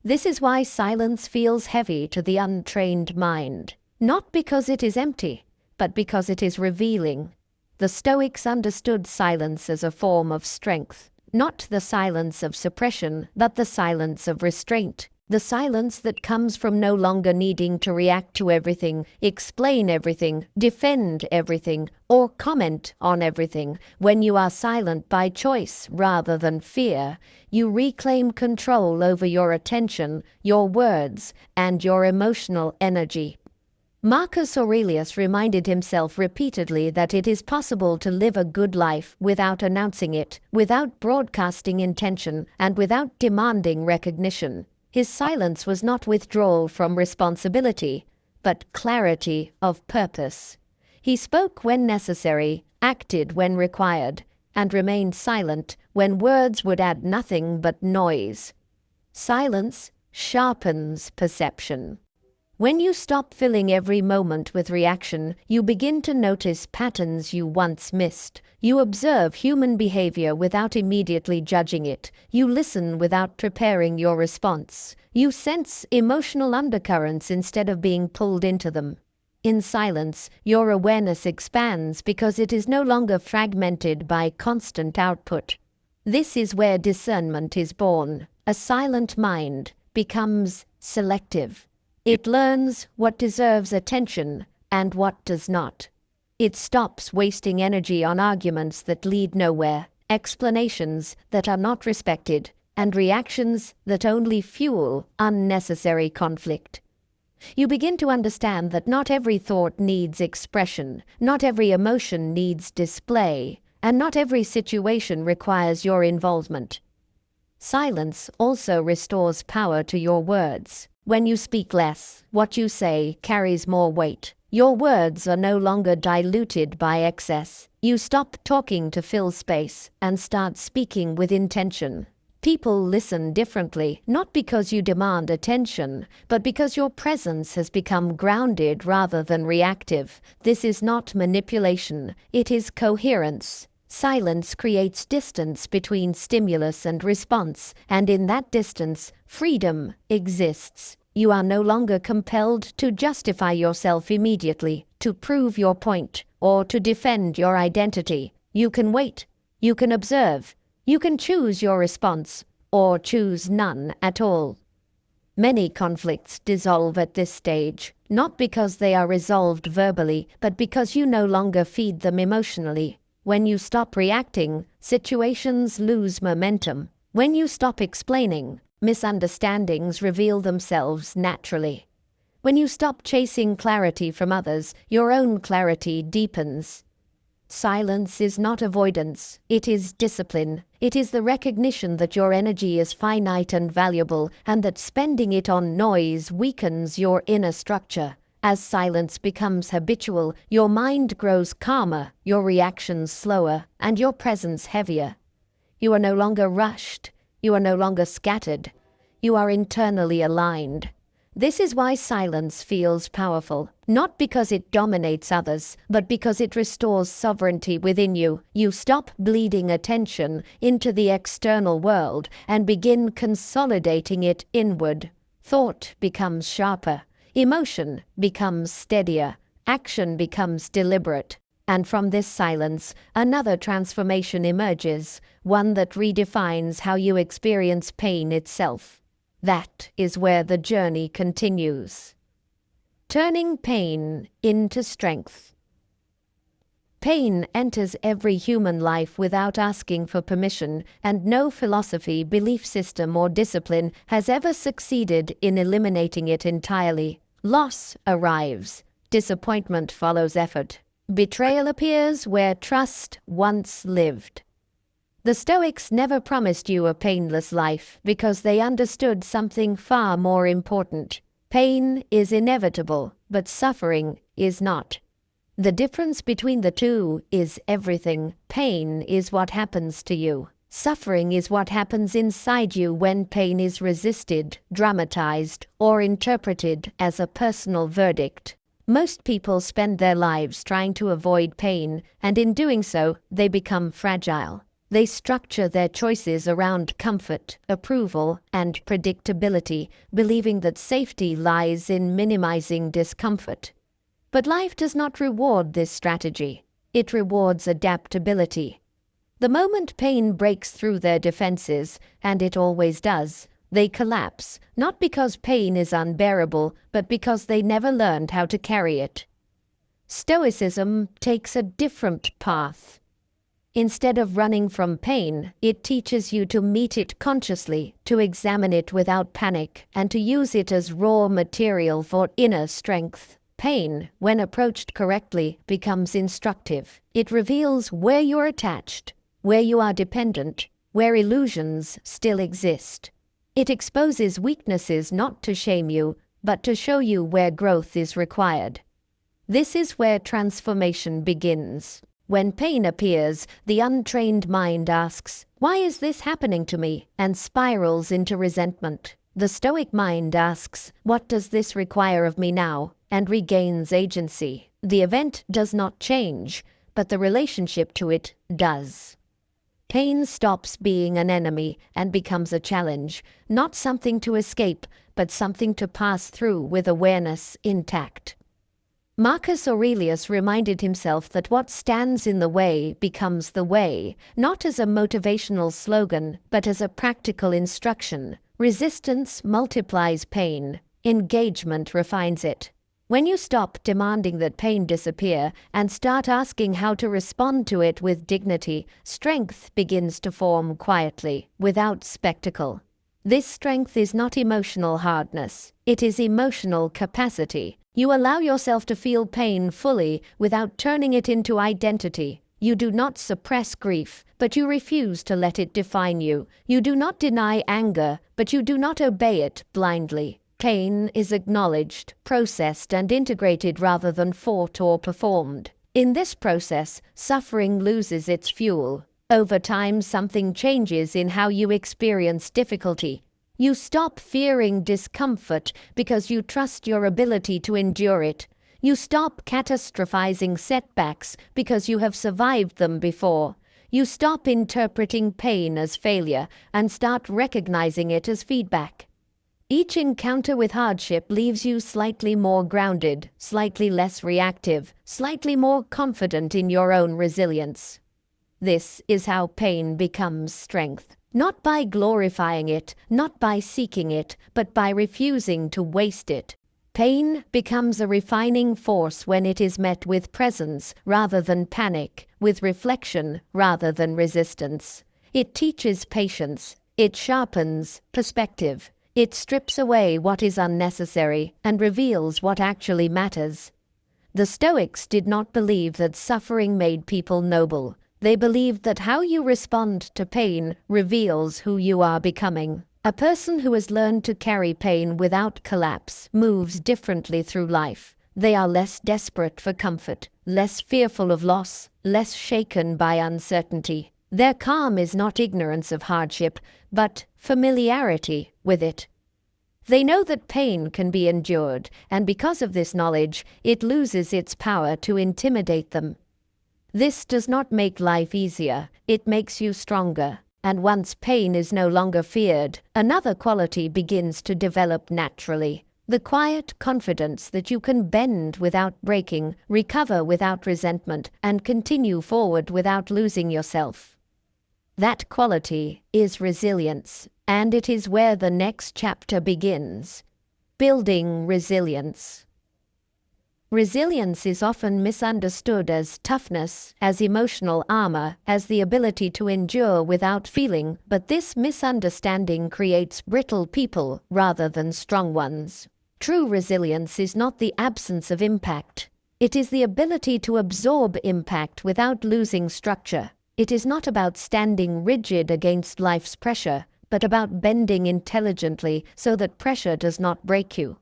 This is why silence feels heavy to the untrained mind, not because it is empty, but because it is revealing. The Stoics understood silence as a form of strength, not the silence of suppression, but the silence of restraint. The silence that comes from no longer needing to react to everything, explain everything, defend everything, or comment on everything. When you are silent by choice rather than fear, you reclaim control over your attention, your words, and your emotional energy. Marcus Aurelius reminded himself repeatedly that it is possible to live a good life without announcing it, without broadcasting intention, and without demanding recognition. His silence was not withdrawal from responsibility, but clarity of purpose. He spoke when necessary, acted when required, and remained silent when words would add nothing but noise. Silence sharpens perception. When you stop filling every moment with reaction, you begin to notice patterns you once missed. You observe human behavior without immediately judging it. You listen without preparing your response. You sense emotional undercurrents instead of being pulled into them. In silence, your awareness expands because it is no longer fragmented by constant output. This is where discernment is born. A silent mind becomes selective. It learns what deserves attention and what does not. It stops wasting energy on arguments that lead nowhere, explanations that are not respected, and reactions that only fuel unnecessary conflict. You begin to understand that not every thought needs expression, not every emotion needs display, and not every situation requires your involvement. Silence also restores power to your words. When you speak less, what you say carries more weight. Your words are no longer diluted by excess. You stop talking to fill space and start speaking with intention. People listen differently, not because you demand attention, but because your presence has become grounded rather than reactive. This is not manipulation, it is coherence. Silence creates distance between stimulus and response, and in that distance, freedom exists. You are no longer compelled to justify yourself immediately, to prove your point, or to defend your identity. You can wait, you can observe, you can choose your response, or choose none at all. Many conflicts dissolve at this stage, not because they are resolved verbally, but because you no longer feed them emotionally. When you stop reacting, situations lose momentum. When you stop explaining, misunderstandings reveal themselves naturally. When you stop chasing clarity from others, your own clarity deepens. Silence is not avoidance, it is discipline. It is the recognition that your energy is finite and valuable, and that spending it on noise weakens your inner structure. As silence becomes habitual, your mind grows calmer, your reactions slower, and your presence heavier. You are no longer rushed, you are no longer scattered, you are internally aligned. This is why silence feels powerful, not because it dominates others, but because it restores sovereignty within you. You stop bleeding attention into the external world and begin consolidating it inward. Thought becomes sharper, emotion becomes steadier, action becomes deliberate. And from this silence, another transformation emerges, one that redefines how you experience pain itself. That is where the journey continues. Turning pain into strength. Pain enters every human life without asking for permission, and no philosophy, belief system, or discipline has ever succeeded in eliminating it entirely. Loss arrives. Disappointment follows effort. Betrayal appears where trust once lived. The Stoics never promised you a painless life because they understood something far more important. Pain is inevitable, but suffering is not. The difference between the two is everything. Pain is what happens to you. Suffering is what happens inside you when pain is resisted, dramatized, or interpreted as a personal verdict. Most people spend their lives trying to avoid pain, and in doing so, they become fragile. They structure their choices around comfort, approval, and predictability, believing that safety lies in minimizing discomfort. But life does not reward this strategy. It rewards adaptability. The moment pain breaks through their defenses, and it always does, they collapse, not because pain is unbearable, but because they never learned how to carry it. Stoicism takes a different path. Instead of running from pain, it teaches you to meet it consciously, to examine it without panic, and to use it as raw material for inner strength. Pain, when approached correctly, becomes instructive. It reveals where you're attached, where you are dependent, where illusions still exist. It exposes weaknesses not to shame you, but to show you where growth is required. This is where transformation begins. When pain appears, the untrained mind asks, "Why is this happening to me?" and spirals into resentment. The Stoic mind asks, "What does this require of me now?" and regains agency. The event does not change, but the relationship to it does. Pain stops being an enemy and becomes a challenge, not something to escape, but something to pass through with awareness intact. Marcus Aurelius reminded himself that what stands in the way becomes the way, not as a motivational slogan, but as a practical instruction. Resistance multiplies pain. Engagement refines it. When you stop demanding that pain disappear and start asking how to respond to it with dignity, strength begins to form quietly, without spectacle. This strength is not emotional hardness. It is emotional capacity. You allow yourself to feel pain fully without turning it into identity. You do not suppress grief, but you refuse to let it define you. You do not deny anger, but you do not obey it blindly. Pain is acknowledged, processed, and integrated rather than fought or performed. In this process, suffering loses its fuel. Over time, something changes in how you experience difficulty. You stop fearing discomfort because you trust your ability to endure it. You stop catastrophizing setbacks because you have survived them before. You stop interpreting pain as failure and start recognizing it as feedback. Each encounter with hardship leaves you slightly more grounded, slightly less reactive, slightly more confident in your own resilience. This is how pain becomes strength. Not by glorifying it, not by seeking it, but by refusing to waste it. Pain becomes a refining force when it is met with presence rather than panic, with reflection rather than resistance. It teaches patience. It sharpens perspective. It strips away what is unnecessary and reveals what actually matters. The Stoics did not believe that suffering made people noble. They believed that how you respond to pain reveals who you are becoming. A person who has learned to carry pain without collapse moves differently through life. They are less desperate for comfort, less fearful of loss, less shaken by uncertainty. Their calm is not ignorance of hardship, but familiarity with it. They know that pain can be endured, and because of this knowledge, it loses its power to intimidate them. This does not make life easier, it makes you stronger. And once pain is no longer feared, another quality begins to develop naturally. The quiet confidence that you can bend without breaking, recover without resentment, and continue forward without losing yourself. That quality is resilience, and it is where the next chapter begins. Building resilience. Resilience is often misunderstood as toughness, as emotional armor, as the ability to endure without feeling, but this misunderstanding creates brittle people rather than strong ones. True resilience is not the absence of impact. It is the ability to absorb impact without losing structure. It is not about standing rigid against life's pressure, but about bending intelligently so that pressure does not break you.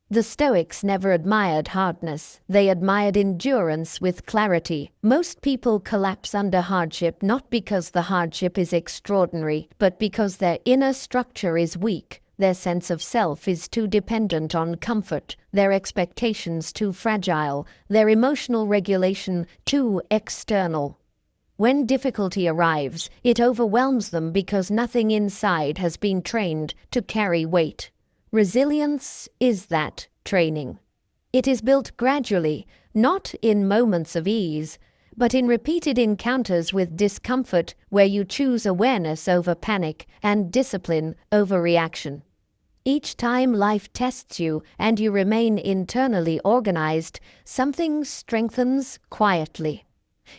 The Stoics never admired hardness. They admired endurance with clarity. Most people collapse under hardship not because the hardship is extraordinary, but because their inner structure is weak. Their sense of self is too dependent on comfort, their expectations too fragile, their emotional regulation too external. When difficulty arrives, it overwhelms them because nothing inside has been trained to carry weight. Resilience is that training. It is built gradually, not in moments of ease, but in repeated encounters with discomfort where you choose awareness over panic and discipline over reaction. Each time life tests you and you remain internally organized, something strengthens quietly.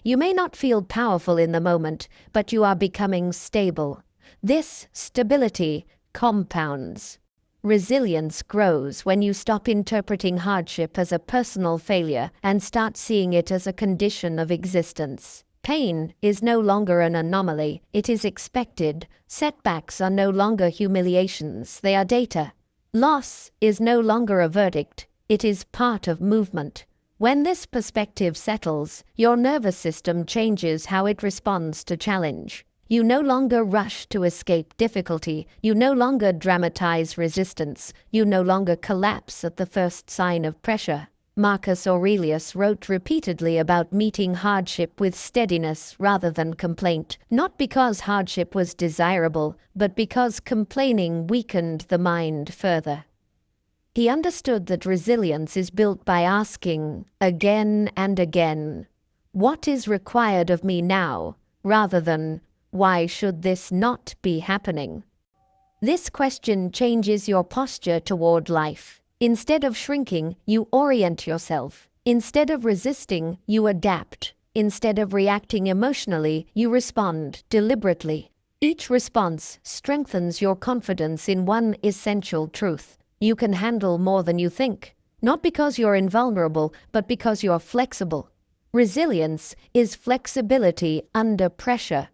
You may not feel powerful in the moment, but you are becoming stable. This stability compounds. Resilience grows when you stop interpreting hardship as a personal failure and start seeing it as a condition of existence. Pain is no longer an anomaly, it is expected. Setbacks are no longer humiliations, they are data. Loss is no longer a verdict, it is part of movement. When this perspective settles, your nervous system changes how it responds to challenge. You no longer rush to escape difficulty, you no longer dramatize resistance, you no longer collapse at the first sign of pressure. Marcus Aurelius wrote repeatedly about meeting hardship with steadiness rather than complaint, not because hardship was desirable, but because complaining weakened the mind further. He understood that resilience is built by asking, again and again, what is required of me now, rather than, why should this not be happening? This question changes your posture toward life. Instead of shrinking, you orient yourself. Instead of resisting, you adapt. Instead of reacting emotionally, you respond deliberately. Each response strengthens your confidence in one essential truth. You can handle more than you think. Not because you're invulnerable, but because you're flexible. Resilience is flexibility under pressure.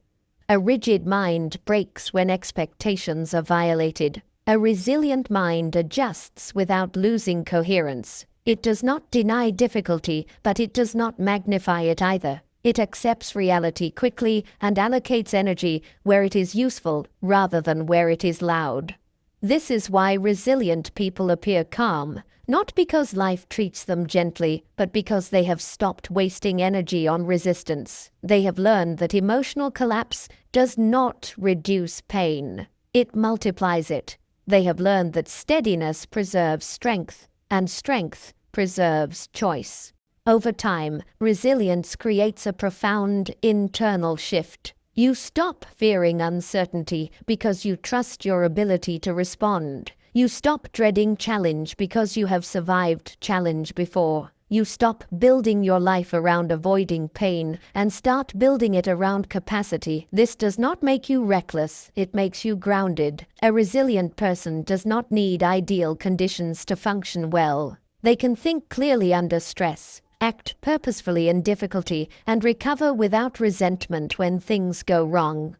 A rigid mind breaks when expectations are violated. A resilient mind adjusts without losing coherence. It does not deny difficulty, but it does not magnify it either. It accepts reality quickly and allocates energy where it is useful rather than where it is loud. This is why resilient people appear calm, not because life treats them gently, but because they have stopped wasting energy on resistance. They have learned that emotional collapse does not reduce pain. It multiplies it. They have learned that steadiness preserves strength, and strength preserves choice. Over time, resilience creates a profound internal shift. You stop fearing uncertainty because you trust your ability to respond. You stop dreading challenge because you have survived challenge before. You stop building your life around avoiding pain and start building it around capacity. This does not make you reckless, it makes you grounded. A resilient person does not need ideal conditions to function well. They can think clearly under stress, act purposefully in difficulty, and recover without resentment when things go wrong.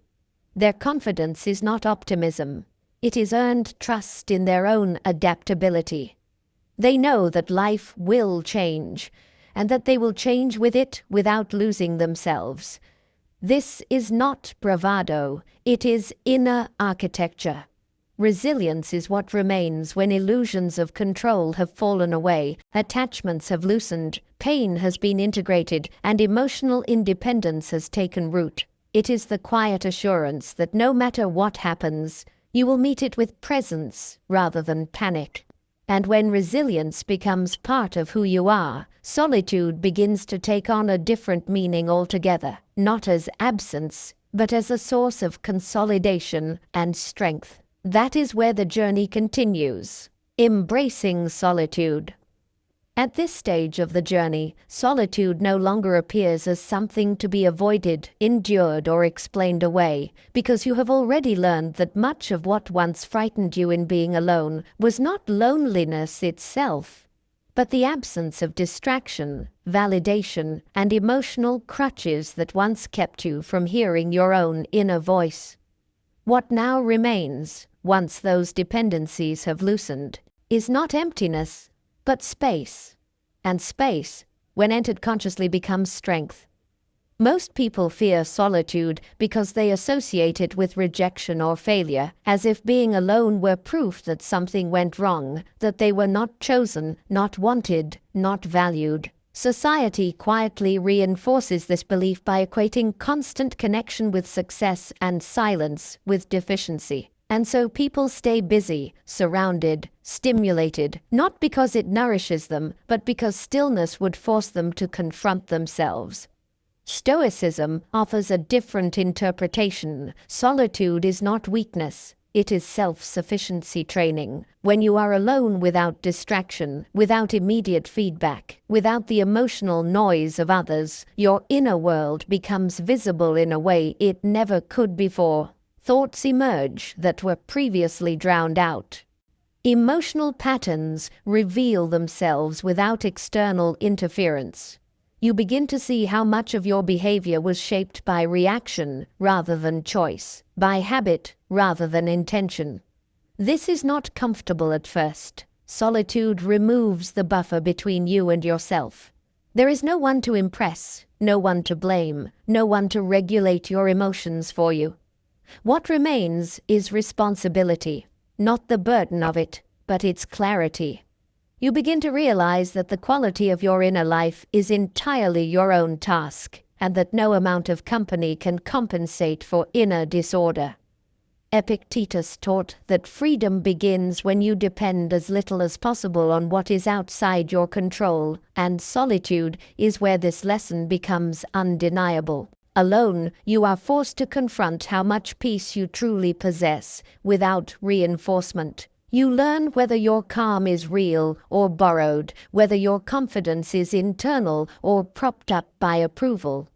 Their confidence is not optimism. It is earned trust in their own adaptability. They know that life will change, and that they will change with it without losing themselves. This is not bravado, it is inner architecture. Resilience is what remains when illusions of control have fallen away, attachments have loosened, pain has been integrated, and emotional independence has taken root. It is the quiet assurance that no matter what happens, you will meet it with presence rather than panic. And when resilience becomes part of who you are, solitude begins to take on a different meaning altogether, not as absence, but as a source of consolidation and strength. That is where the journey continues. Embracing solitude. At this stage of the journey, solitude no longer appears as something to be avoided, endured, or explained away, because you have already learned that much of what once frightened you in being alone was not loneliness itself, but the absence of distraction, validation, and emotional crutches that once kept you from hearing your own inner voice. What now remains, once those dependencies have loosened, is not emptiness, but space. And space, when entered consciously, becomes strength. Most people fear solitude because they associate it with rejection or failure, as if being alone were proof that something went wrong, that they were not chosen, not wanted, not valued. Society quietly reinforces this belief by equating constant connection with success and silence with deficiency. And so people stay busy, surrounded, stimulated, not because it nourishes them, but because stillness would force them to confront themselves. Stoicism offers a different interpretation. Solitude is not weakness. It is self-sufficiency training. When you are alone without distraction, without immediate feedback, without the emotional noise of others, your inner world becomes visible in a way it never could before. Thoughts emerge that were previously drowned out. Emotional patterns reveal themselves without external interference. You begin to see how much of your behavior was shaped by reaction rather than choice, by habit rather than intention. This is not comfortable at first. Solitude removes the buffer between you and yourself. There is no one to impress, no one to blame, no one to regulate your emotions for you. What remains is responsibility, not the burden of it, but its clarity. You begin to realize that the quality of your inner life is entirely your own task, and that no amount of company can compensate for inner disorder. Epictetus taught that freedom begins when you depend as little as possible on what is outside your control, and solitude is where this lesson becomes undeniable. Alone, you are forced to confront how much peace you truly possess, without reinforcement. You learn whether your calm is real or borrowed, whether your confidence is internal or propped up by approval.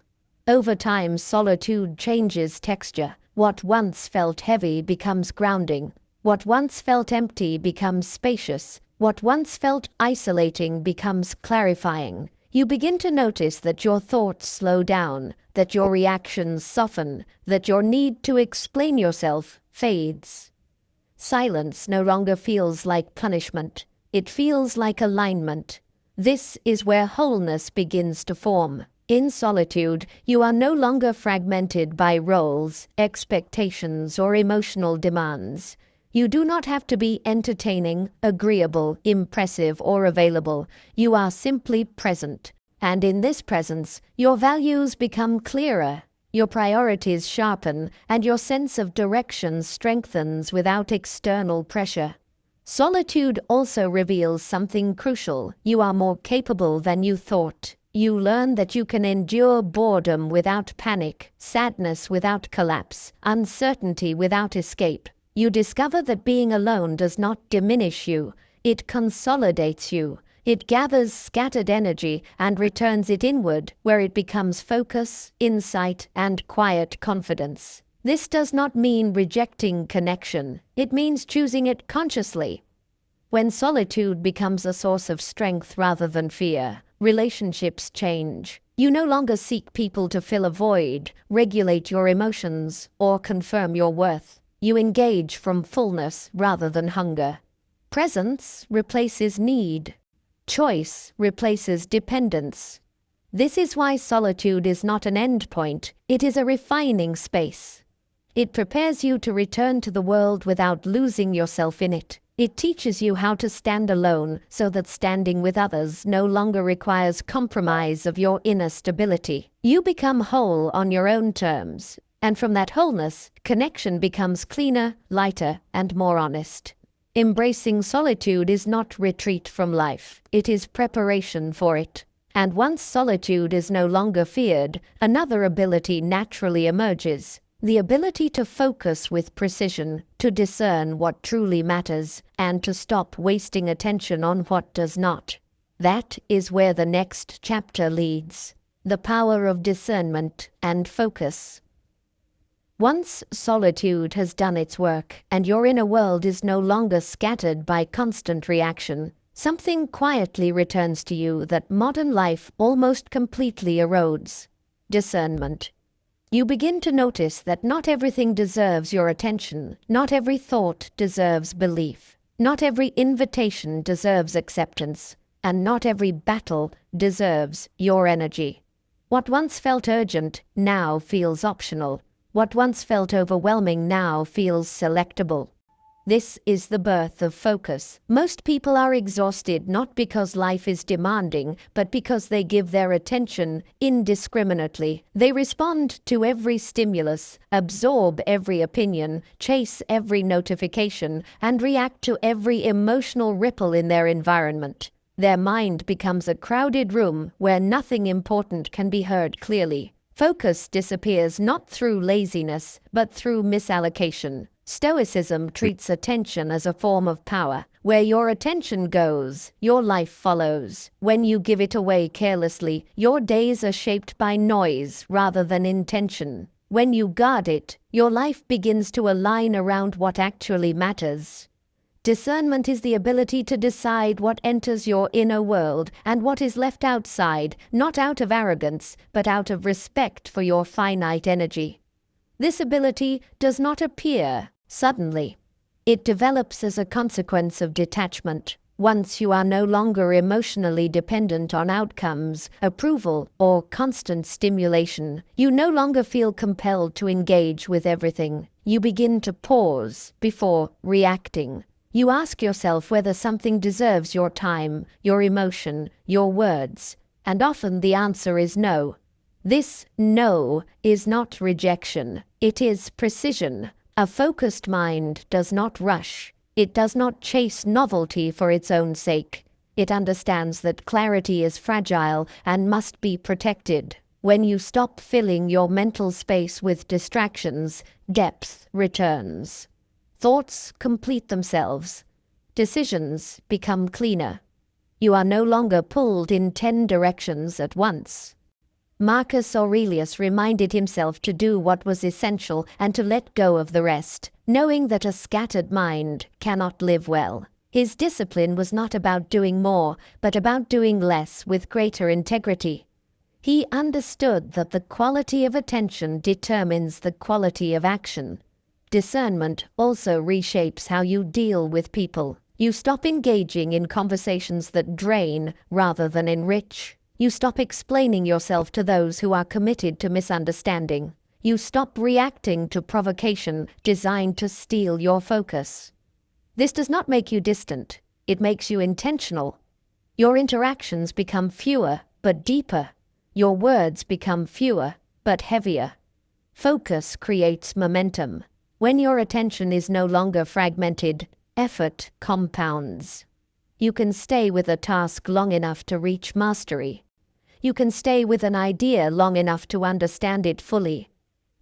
Over time, solitude changes texture. What once felt heavy becomes grounding. What once felt empty becomes spacious. What once felt isolating becomes clarifying. You begin to notice that your thoughts slow down, that your reactions soften, that your need to explain yourself fades. Silence no longer feels like punishment. It feels like alignment. This is where wholeness begins to form. In solitude, you are no longer fragmented by roles, expectations, or emotional demands. You do not have to be entertaining, agreeable, impressive, or available. You are simply present. And in this presence, your values become clearer, your priorities sharpen, and your sense of direction strengthens without external pressure. Solitude also reveals something crucial. You are more capable than you thought. You learn that you can endure boredom without panic, sadness without collapse, uncertainty without escape. You discover that being alone does not diminish you. It consolidates you. It gathers scattered energy and returns it inward, where it becomes focus, insight, and quiet confidence. This does not mean rejecting connection. It means choosing it consciously. When solitude becomes a source of strength rather than fear, relationships change. You no longer seek people to fill a void, regulate your emotions, or confirm your worth. You engage from fullness rather than hunger. Presence replaces need. Choice replaces dependence. This is why solitude is not an endpoint, it is a refining space. It prepares you to return to the world without losing yourself in it. It teaches you how to stand alone so that standing with others no longer requires compromise of your inner stability. You become whole on your own terms, and from that wholeness, connection becomes cleaner, lighter, and more honest. Embracing solitude is not retreat from life, it is preparation for it. And once solitude is no longer feared, another ability naturally emerges. The ability to focus with precision, to discern what truly matters, and to stop wasting attention on what does not. That is where the next chapter leads. The power of discernment and focus. Once solitude has done its work, and your inner world is no longer scattered by constant reaction, something quietly returns to you that modern life almost completely erodes. Discernment. You begin to notice that not everything deserves your attention, not every thought deserves belief, not every invitation deserves acceptance, and not every battle deserves your energy. What once felt urgent now feels optional. What once felt overwhelming now feels selectable. This is the birth of focus. Most people are exhausted not because life is demanding, but because they give their attention indiscriminately. They respond to every stimulus, absorb every opinion, chase every notification, and react to every emotional ripple in their environment. Their mind becomes a crowded room where nothing important can be heard clearly. Focus disappears not through laziness, but through misallocation. Stoicism treats attention as a form of power. Where your attention goes, your life follows. When you give it away carelessly, your days are shaped by noise rather than intention. When you guard it, your life begins to align around what actually matters. Discernment is the ability to decide what enters your inner world and what is left outside, not out of arrogance, but out of respect for your finite energy. This ability does not appear suddenly. It develops as a consequence of detachment. Once you are no longer emotionally dependent on outcomes, approval, or constant stimulation, you no longer feel compelled to engage with everything. You begin to pause before reacting. You ask yourself whether something deserves your time, your emotion, your words, and often the answer is no. This no is not rejection, it is precision. A focused mind does not rush. It does not chase novelty for its own sake. It understands that clarity is fragile and must be protected. When you stop filling your mental space with distractions, depth returns. Thoughts complete themselves. Decisions become cleaner. You are no longer pulled in 10 directions at once. Marcus Aurelius reminded himself to do what was essential and to let go of the rest, knowing that a scattered mind cannot live well. His discipline was not about doing more, but about doing less with greater integrity. He understood that the quality of attention determines the quality of action. Discernment also reshapes how you deal with people. You stop engaging in conversations that drain rather than enrich. You stop explaining yourself to those who are committed to misunderstanding. You stop reacting to provocation designed to steal your focus. This does not make you distant. It makes you intentional. Your interactions become fewer but deeper. Your words become fewer but heavier. Focus creates momentum. When your attention is no longer fragmented, effort compounds. You can stay with a task long enough to reach mastery. You can stay with an idea long enough to understand it fully.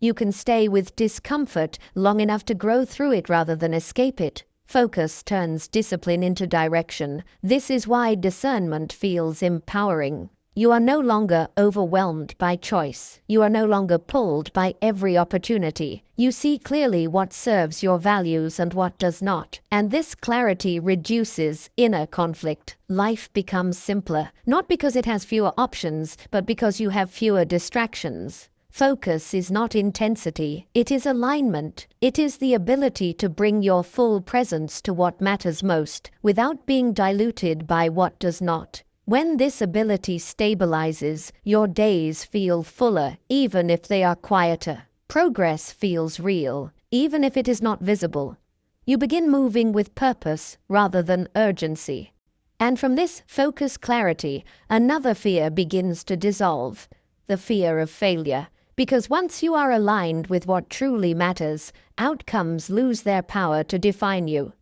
You can stay with discomfort long enough to grow through it rather than escape it. Focus turns discipline into direction. This is why discernment feels empowering. You are no longer overwhelmed by choice. You are no longer pulled by every opportunity. You see clearly what serves your values and what does not. And this clarity reduces inner conflict. Life becomes simpler, not because it has fewer options, but because you have fewer distractions. Focus is not intensity, it is alignment. It is the ability to bring your full presence to what matters most, without being diluted by what does not. When this ability stabilizes, your days feel fuller, even if they are quieter. Progress feels real, even if it is not visible. You begin moving with purpose rather than urgency. And from this focused clarity, another fear begins to dissolve, the fear of failure. Because once you are aligned with what truly matters, outcomes lose their power to define you.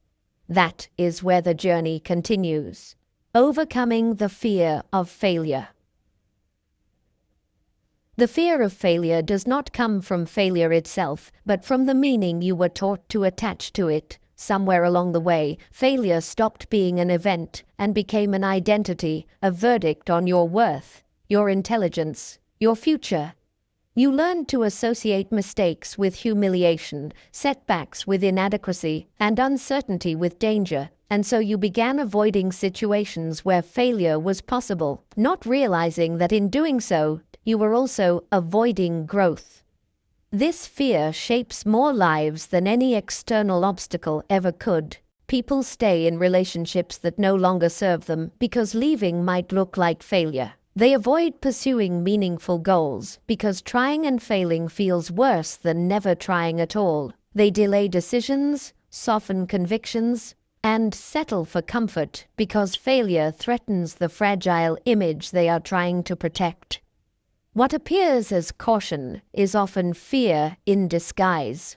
That is where the journey continues. Overcoming the fear of failure. The fear of failure does not come from failure itself, but from the meaning you were taught to attach to it. Somewhere along the way, failure stopped being an event and became an identity, a verdict on your worth, your intelligence, your future. You learned to associate mistakes with humiliation, setbacks with inadequacy, and uncertainty with danger, and so you began avoiding situations where failure was possible, not realizing that in doing so, you were also avoiding growth. This fear shapes more lives than any external obstacle ever could. People stay in relationships that no longer serve them because leaving might look like failure. They avoid pursuing meaningful goals because trying and failing feels worse than never trying at all. They delay decisions, soften convictions, and settle for comfort because failure threatens the fragile image they are trying to protect. What appears as caution is often fear in disguise.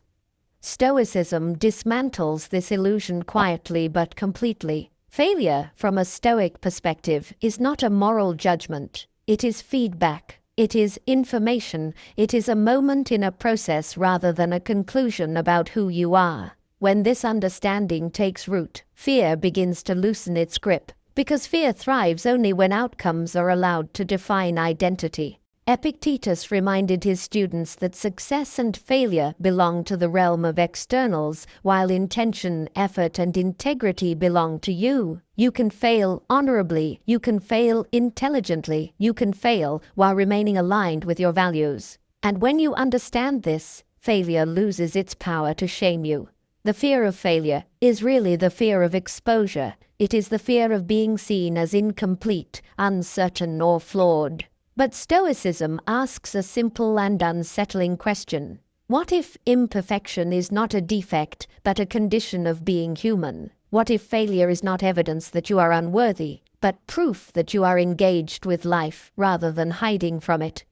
Stoicism dismantles this illusion quietly but completely. Failure, from a Stoic perspective, is not a moral judgment. It is feedback. It is information. It is a moment in a process rather than a conclusion about who you are. When this understanding takes root, fear begins to loosen its grip, because fear thrives only when outcomes are allowed to define identity. Epictetus reminded his students that success and failure belong to the realm of externals, while intention, effort, and integrity belong to you. You can fail honorably, you can fail intelligently, you can fail while remaining aligned with your values. And when you understand this, failure loses its power to shame you. The fear of failure is really the fear of exposure. It is the fear of being seen as incomplete, uncertain, or flawed. But Stoicism asks a simple and unsettling question. What if imperfection is not a defect, but a condition of being human? What if failure is not evidence that you are unworthy, but proof that you are engaged with life rather than hiding from it?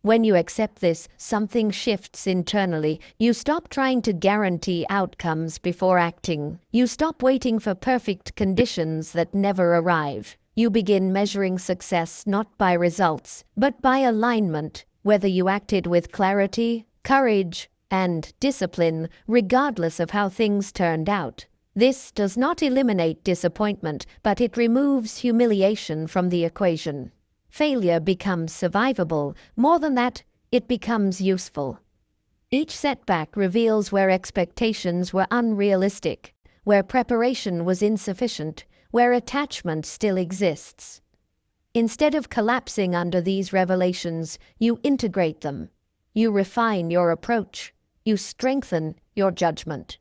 When you accept this, something shifts internally. You stop trying to guarantee outcomes before acting. You stop waiting for perfect conditions that never arrive. You begin measuring success not by results, but by alignment, whether you acted with clarity, courage, and discipline, regardless of how things turned out. This does not eliminate disappointment, but it removes humiliation from the equation. Failure becomes survivable. More than that, it becomes useful. Each setback reveals where expectations were unrealistic, where preparation was insufficient, where attachment still exists. Instead of collapsing under these revelations, you integrate them. You refine your approach. You strengthen your judgment.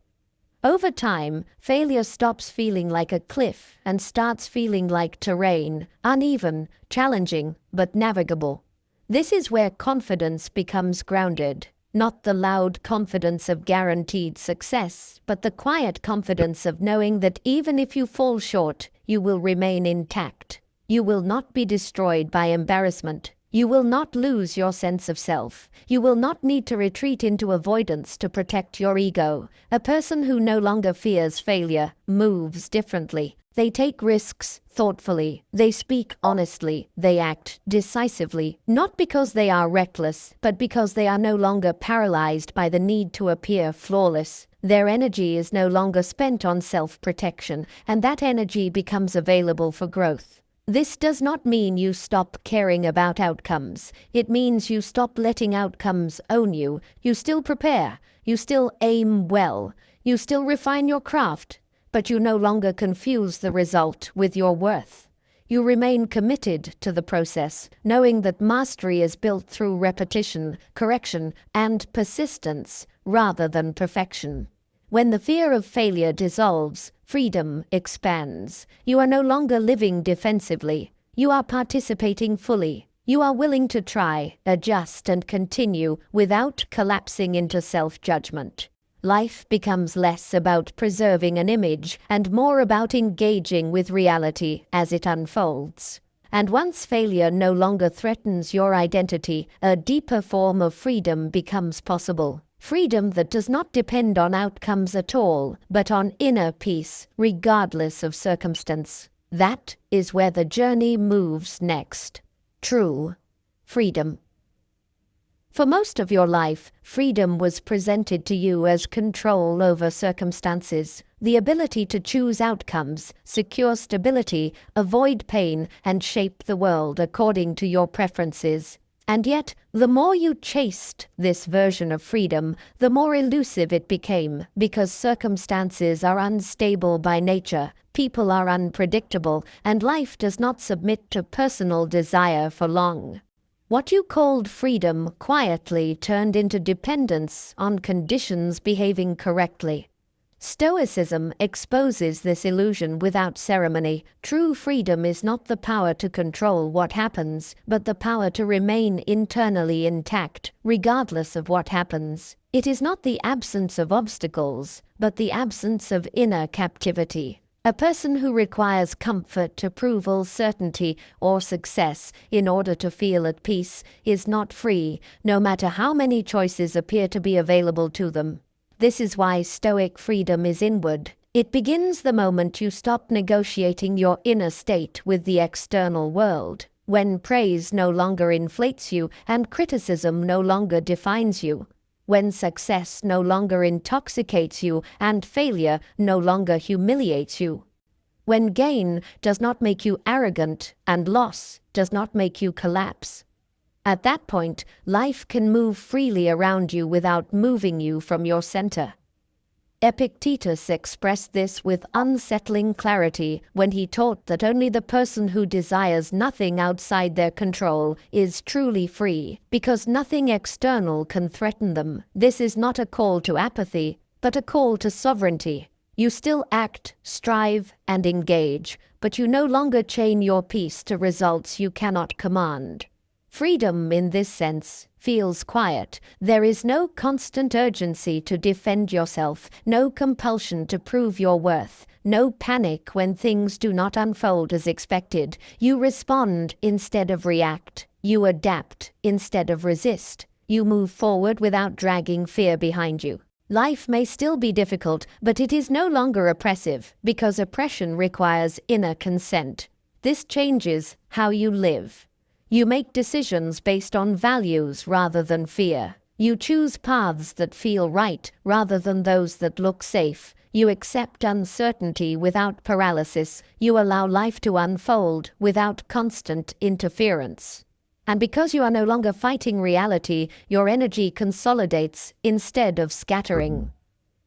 Over time, failure stops feeling like a cliff and starts feeling like terrain, uneven, challenging, but navigable. This is where confidence becomes grounded. Not the loud confidence of guaranteed success, but the quiet confidence of knowing that even if you fall short, you will remain intact. You will not be destroyed by embarrassment. You will not lose your sense of self. You will not need to retreat into avoidance to protect your ego. A person who no longer fears failure moves differently. They take risks thoughtfully. They speak honestly. They act decisively, not because they are reckless, but because they are no longer paralyzed by the need to appear flawless. Their energy is no longer spent on self-protection, and that energy becomes available for growth. This does not mean you stop caring about outcomes. It means you stop letting outcomes own you. You still prepare. You still aim well. You still refine your craft. But you no longer confuse the result with your worth. You remain committed to the process, knowing that mastery is built through repetition, correction, and persistence rather than perfection. When the fear of failure dissolves, freedom expands. You are no longer living defensively. You are participating fully. You are willing to try, adjust, and continue without collapsing into self-judgment. Life becomes less about preserving an image and more about engaging with reality as it unfolds. And once failure no longer threatens your identity, a deeper form of freedom becomes possible. Freedom that does not depend on outcomes at all, but on inner peace, regardless of circumstance. That is where the journey moves next. True freedom. For most of your life, freedom was presented to you as control over circumstances, the ability to choose outcomes, secure stability, avoid pain, and shape the world according to your preferences. And yet, the more you chased this version of freedom, the more elusive it became, because circumstances are unstable by nature, people are unpredictable, and life does not submit to personal desire for long. What you called freedom quietly turned into dependence on conditions behaving correctly. Stoicism exposes this illusion without ceremony. True freedom is not the power to control what happens, but the power to remain internally intact, regardless of what happens. It is not the absence of obstacles, but the absence of inner captivity. A person who requires comfort, approval, certainty, or success in order to feel at peace is not free, no matter how many choices appear to be available to them. This is why Stoic freedom is inward. It begins the moment you stop negotiating your inner state with the external world. When praise no longer inflates you and criticism no longer defines you. When success no longer intoxicates you and failure no longer humiliates you. When gain does not make you arrogant and loss does not make you collapse. At that point, life can move freely around you without moving you from your center. Epictetus expressed this with unsettling clarity when he taught that only the person who desires nothing outside their control is truly free, because nothing external can threaten them. This is not a call to apathy, but a call to sovereignty. You still act, strive, and engage, but you no longer chain your peace to results you cannot command. Freedom, in this sense, feels quiet. There is no constant urgency to defend yourself, no compulsion to prove your worth, no panic when things do not unfold as expected. You respond instead of react. You adapt instead of resist. You move forward without dragging fear behind you. Life may still be difficult, but it is no longer oppressive, because oppression requires inner consent. This changes how you live. You make decisions based on values rather than fear. You choose paths that feel right rather than those that look safe. You accept uncertainty without paralysis. You allow life to unfold without constant interference. And because you are no longer fighting reality, your energy consolidates instead of scattering.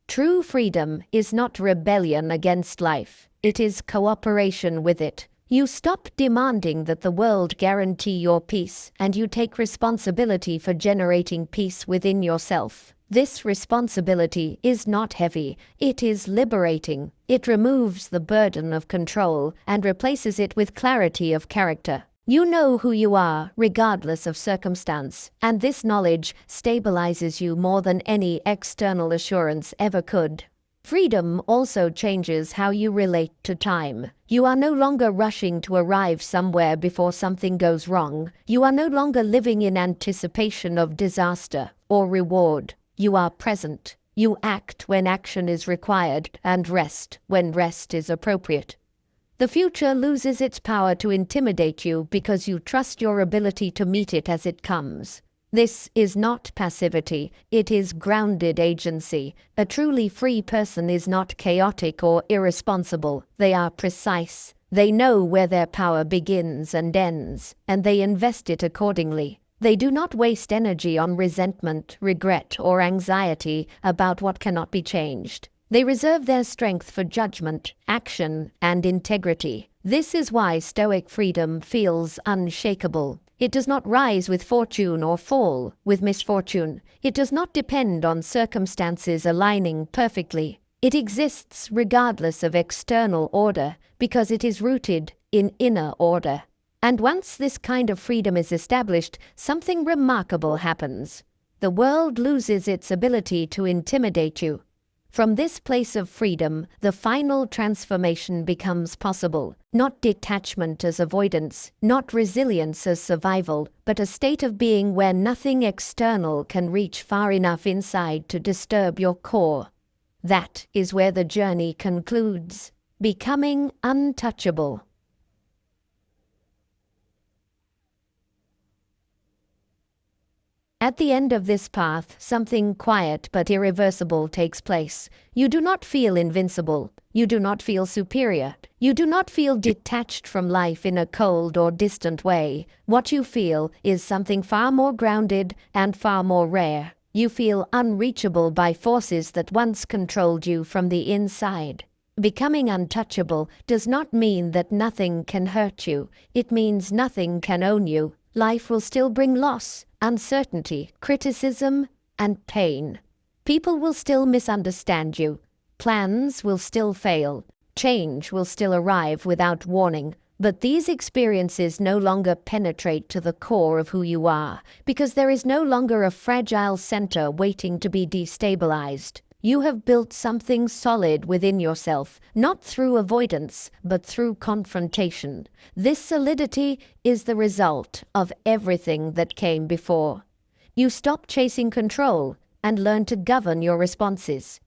True freedom is not rebellion against life. It is cooperation with it. You stop demanding that the world guarantee your peace, and you take responsibility for generating peace within yourself. This responsibility is not heavy, it is liberating. It removes the burden of control and replaces it with clarity of character. You know who you are, regardless of circumstance, and this knowledge stabilizes you more than any external assurance ever could. Freedom also changes how you relate to time. You are no longer rushing to arrive somewhere before something goes wrong. You are no longer living in anticipation of disaster or reward. You are present. You act when action is required and rest when rest is appropriate. The future loses its power to intimidate you because you trust your ability to meet it as it comes. This is not passivity, it is grounded agency. A truly free person is not chaotic or irresponsible. They are precise. They know where their power begins and ends, and they invest it accordingly. They do not waste energy on resentment, regret, or anxiety about what cannot be changed. They reserve their strength for judgment, action, and integrity. This is why Stoic freedom feels unshakable. It does not rise with fortune or fall with misfortune. It does not depend on circumstances aligning perfectly. It exists regardless of external order because it is rooted in inner order. And once this kind of freedom is established, something remarkable happens. The world loses its ability to intimidate you. From this place of freedom, the final transformation becomes possible. Not detachment as avoidance, not resilience as survival, but a state of being where nothing external can reach far enough inside to disturb your core. That is where the journey concludes, becoming untouchable. At the end of this path, something quiet but irreversible takes place. You do not feel invincible. You do not feel superior. You do not feel detached from life in a cold or distant way. What you feel is something far more grounded and far more rare. You feel unreachable by forces that once controlled you from the inside. Becoming untouchable does not mean that nothing can hurt you. It means nothing can own you. Life will still bring loss, uncertainty, criticism, and pain. People will still misunderstand you. Plans will still fail. Change will still arrive without warning. But these experiences no longer penetrate to the core of who you are, because there is no longer a fragile center waiting to be destabilized. You have built something solid within yourself, not through avoidance, but through confrontation. This solidity is the result of everything that came before. You stop chasing control and learn to govern your responses.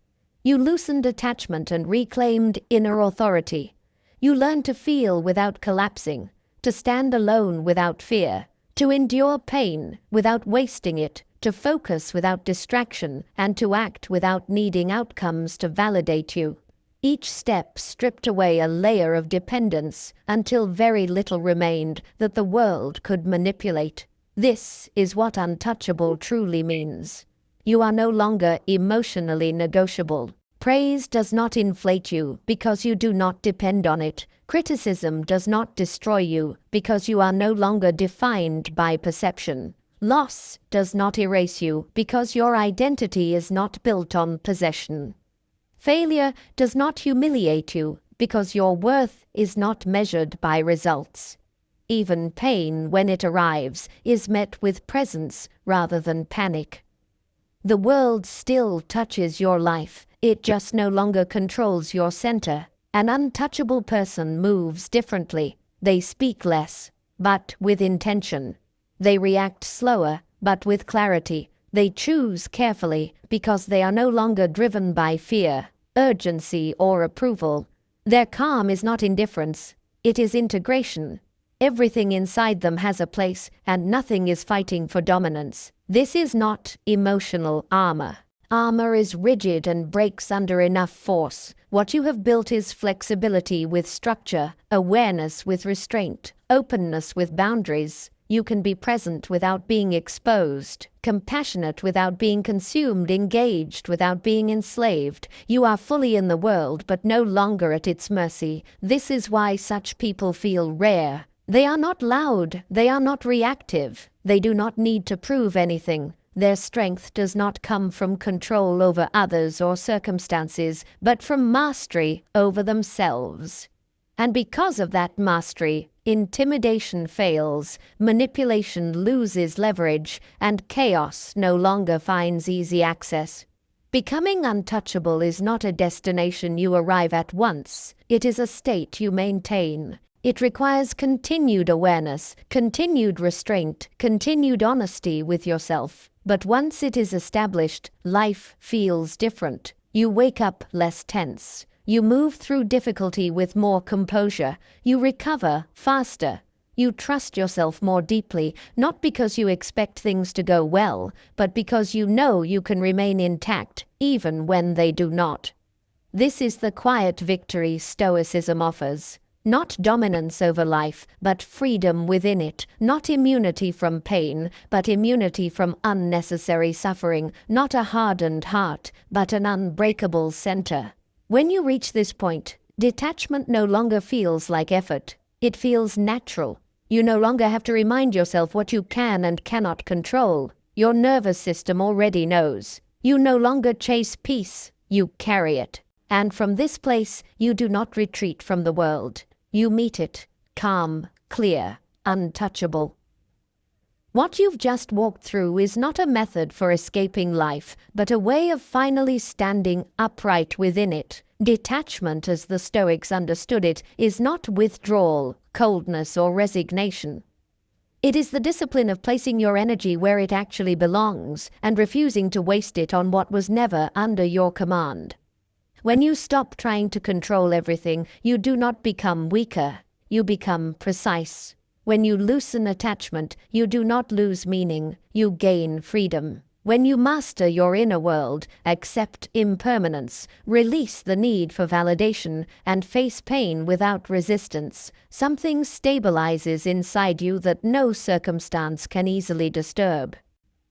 You loosened attachment and reclaimed inner authority. You learn to feel without collapsing, to stand alone without fear, to endure pain without wasting it, to focus without distraction, and to act without needing outcomes to validate you. Each step stripped away a layer of dependence until very little remained that the world could manipulate. This is what untouchable truly means. You are no longer emotionally negotiable. Praise does not inflate you because you do not depend on it. Criticism does not destroy you because you are no longer defined by perception. Loss does not erase you because your identity is not built on possession. Failure does not humiliate you because your worth is not measured by results. Even pain, when it arrives, is met with presence rather than panic. The world still touches your life, it just no longer controls your center. An untouchable person moves differently. They speak less, but with intention. They react slower, but with clarity. They choose carefully because they are no longer driven by fear, urgency, or approval. Their calm is not indifference, it is integration. Everything inside them has a place, and nothing is fighting for dominance. This is not emotional armor. Armor is rigid and breaks under enough force. What you have built is flexibility with structure, awareness with restraint, openness with boundaries. You can be present without being exposed, compassionate without being consumed, engaged without being enslaved. You are fully in the world, but no longer at its mercy. This is why such people feel rare. They are not loud, they are not reactive. They do not need to prove anything. Their strength does not come from control over others or circumstances, but from mastery over themselves. And because of that mastery, intimidation fails, manipulation loses leverage, and chaos no longer finds easy access. Becoming untouchable is not a destination you arrive at once. It is a state you maintain. It requires continued awareness, continued restraint, continued honesty with yourself. But once it is established, life feels different. You wake up less tense. You move through difficulty with more composure. You recover faster. You trust yourself more deeply, not because you expect things to go well, but because you know you can remain intact even when they do not. This is the quiet victory Stoicism offers. Not dominance over life, but freedom within it. Not immunity from pain, but immunity from unnecessary suffering. Not a hardened heart, but an unbreakable center. When you reach this point, detachment no longer feels like effort. It feels natural. You no longer have to remind yourself what you can and cannot control. Your nervous system already knows. You no longer chase peace, you carry it. And from this place, you do not retreat from the world. You meet it, calm, clear, untouchable. What you've just walked through is not a method for escaping life, but a way of finally standing upright within it. Detachment, as the Stoics understood it, is not withdrawal, coldness, or resignation. It is the discipline of placing your energy where it actually belongs and refusing to waste it on what was never under your command. When you stop trying to control everything, you do not become weaker, you become precise. When you loosen attachment, you do not lose meaning, you gain freedom. When you master your inner world, accept impermanence, release the need for validation, and face pain without resistance, something stabilizes inside you that no circumstance can easily disturb.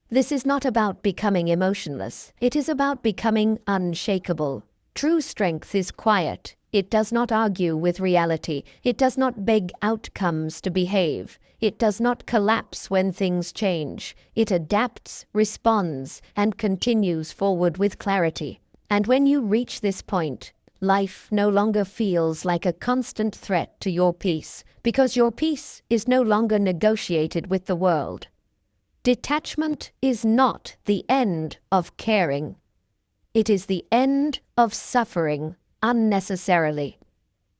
This is not about becoming emotionless, it is about becoming unshakable. True strength is quiet. It does not argue with reality. It does not beg outcomes to behave. It does not collapse when things change. It adapts, responds, and continues forward with clarity. And when you reach this point, life no longer feels like a constant threat to your peace, because your peace is no longer negotiated with the world. Detachment is not the end of caring. It is the end of suffering unnecessarily.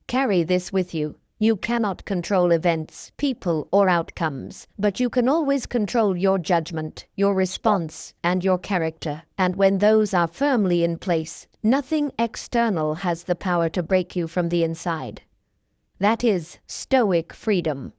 Carry this with you. You cannot control events, people, or outcomes, but you can always control your judgment, your response, and your character. And when those are firmly in place, nothing external has the power to break you from the inside. That is Stoic freedom.